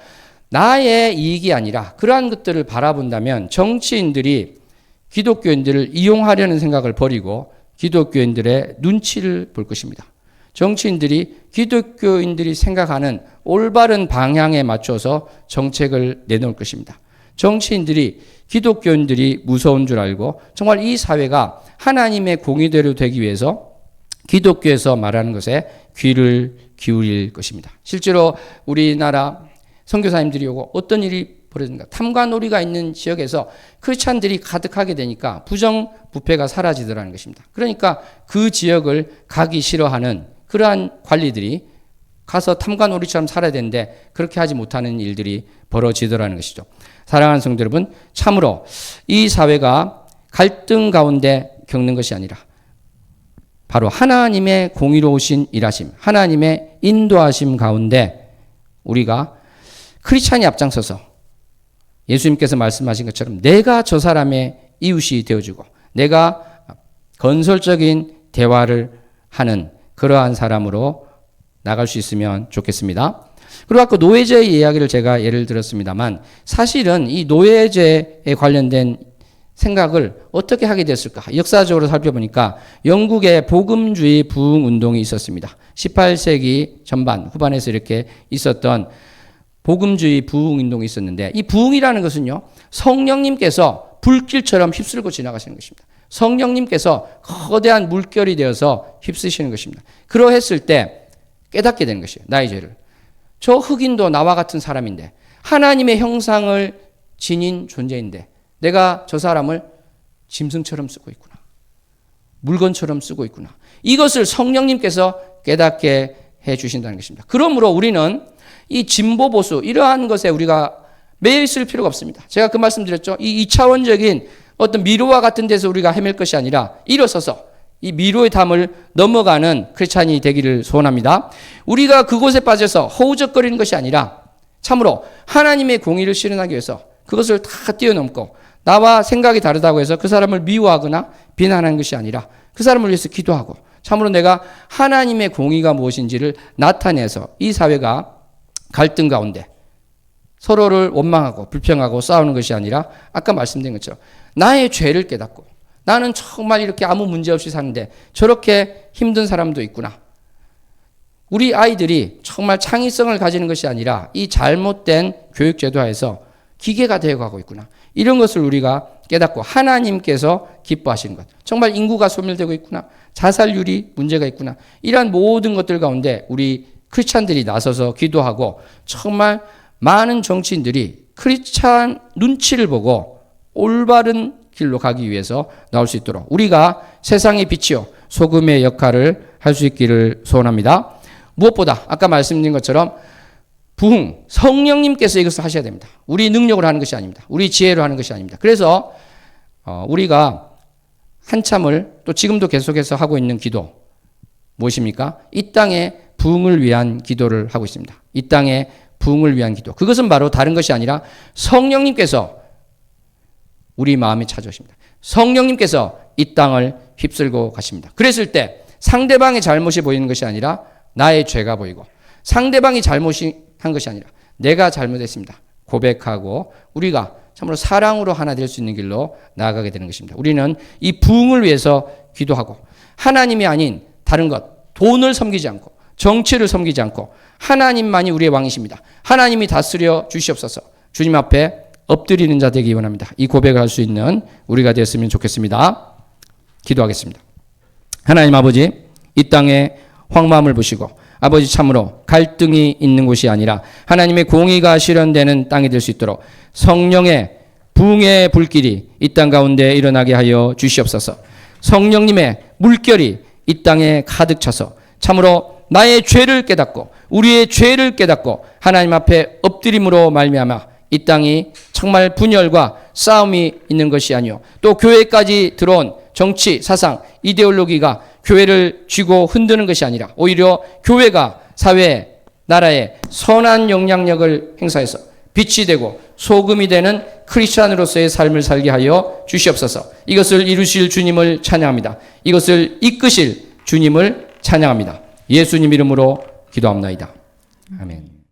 나의 이익이 아니라 그러한 것들을 바라본다면 정치인들이 기독교인들을 이용하려는 생각을 버리고 기독교인들의 눈치를 볼 것입니다. 정치인들이 기독교인들이 생각하는 올바른 방향에 맞춰서 정책을 내놓을 것입니다. 정치인들이 기독교인들이 무서운 줄 알고 정말 이 사회가 하나님의 공의대로 되기 위해서 기독교에서 말하는 것에 귀를 기울일 것입니다. 실제로 우리나라 선교사님들이 오고 어떤 일이 벌어진가, 탐관오리가 있는 지역에서 크리스찬들이 가득하게 되니까 부정부패가 사라지더라는 것입니다. 그러니까 그 지역을 가기 싫어하는 그러한 관리들이 가서 탐관오리처럼 살아야 되는데 그렇게 하지 못하는 일들이 벌어지더라는 것이죠. 사랑하는 성도 여러분, 참으로 이 사회가 갈등 가운데 겪는 것이 아니라 바로 하나님의 공의로우신 일하심, 하나님의 인도하심 가운데 우리가 크리스찬이 앞장서서 예수님께서 말씀하신 것처럼 내가 저 사람의 이웃이 되어주고 내가 건설적인 대화를 하는 그러한 사람으로 나갈 수 있으면 좋겠습니다. 그리고 아까 노예제의 이야기를 제가 예를 들었습니다만 사실은 이 노예제에 관련된 생각을 어떻게 하게 됐을까? 역사적으로 살펴보니까 영국의 복음주의 부흥운동이 있었습니다. 18세기 전반, 후반에서 이렇게 있었던 복음주의 부흥운동이 있었는데 이 부흥이라는 것은요, 성령님께서 불길처럼 휩쓸고 지나가시는 것입니다. 성령님께서 거대한 물결이 되어서 휩쓰시는 것입니다. 그러했을 때 깨닫게 되는 것이에요. 나의 죄를. 저 흑인도 나와 같은 사람인데 하나님의 형상을 지닌 존재인데 내가 저 사람을 짐승처럼 쓰고 있구나. 물건처럼 쓰고 있구나. 이것을 성령님께서 깨닫게 해 주신다는 것입니다. 그러므로 우리는 이 진보 보수 이러한 것에 우리가 매여 있을 필요가 없습니다. 제가 그 말씀 드렸죠. 이 2차원적인 어떤 미로와 같은 데서 우리가 헤맬 것이 아니라 일어서서 이 미로의 담을 넘어가는 크리스찬이 되기를 소원합니다. 우리가 그곳에 빠져서 허우적거리는 것이 아니라 참으로 하나님의 공의를 실현하기 위해서 그것을 다 뛰어넘고 나와 생각이 다르다고 해서 그 사람을 미워하거나 비난하는 것이 아니라 그 사람을 위해서 기도하고 참으로 내가 하나님의 공의가 무엇인지를 나타내서 이 사회가 갈등 가운데 서로를 원망하고 불평하고 싸우는 것이 아니라 아까 말씀드린 것처럼 나의 죄를 깨닫고 나는 정말 이렇게 아무 문제 없이 사는데 저렇게 힘든 사람도 있구나. 우리 아이들이 정말 창의성을 가지는 것이 아니라 이 잘못된 교육 제도하에서 기계가 되어가고 있구나. 이런 것을 우리가 깨닫고 하나님께서 기뻐하시는 것. 정말 인구가 소멸되고 있구나. 자살률이 문제가 있구나. 이러한 모든 것들 가운데 우리 크리스찬들이 나서서 기도하고 정말 많은 정치인들이 크리스찬 눈치를 보고 올바른 길로 가기 위해서 나올 수 있도록 우리가 세상의 빛이요 소금의 역할을 할 수 있기를 소원합니다. 무엇보다 아까 말씀드린 것처럼 부흥, 성령님께서 이것을 하셔야 됩니다. 우리 능력으로 하는 것이 아닙니다. 우리 지혜로 하는 것이 아닙니다. 그래서 우리가 한참을 또 지금도 계속해서 하고 있는 기도 무엇입니까? 이 땅의 부흥을 위한 기도를 하고 있습니다. 이 땅의 부흥을 위한 기도. 그것은 바로 다른 것이 아니라 성령님께서 우리 마음에 찾아오십니다. 성령님께서 이 땅을 휩쓸고 가십니다. 그랬을 때 상대방의 잘못이 보이는 것이 아니라 나의 죄가 보이고 상대방이 잘못한 것이 아니라 내가 잘못했습니다. 고백하고 우리가 참으로 사랑으로 하나 될 수 있는 길로 나아가게 되는 것입니다. 우리는 이 부흥을 위해서 기도하고 하나님이 아닌 다른 것, 돈을 섬기지 않고 정치를 섬기지 않고 하나님만이 우리의 왕이십니다. 하나님이 다스려 주시옵소서. 주님 앞에 엎드리는 자 되기 원합니다. 이 고백을 할 수 있는 우리가 되었으면 좋겠습니다. 기도하겠습니다. 하나님 아버지, 이 땅에 황무함을 보시고 아버지 참으로 갈등이 있는 곳이 아니라 하나님의 공의가 실현되는 땅이 될 수 있도록 성령의 부흥의 불길이 이 땅 가운데 일어나게 하여 주시옵소서. 성령님의 물결이 이 땅에 가득 차서 참으로 나의 죄를 깨닫고 우리의 죄를 깨닫고 하나님 앞에 엎드림으로 말미암아 이 땅이 정말 분열과 싸움이 있는 것이 아니요 또 교회까지 들어온 정치, 사상, 이데올로기가 교회를 쥐고 흔드는 것이 아니라 오히려 교회가 사회에, 나라에 선한 영향력을 행사해서 빛이 되고 소금이 되는 크리스찬으로서의 삶을 살게 하여 주시옵소서. 이것을 이루실 주님을 찬양합니다. 이것을 이끄실 주님을 찬양합니다. 예수님 이름으로 기도합나이다. 아멘.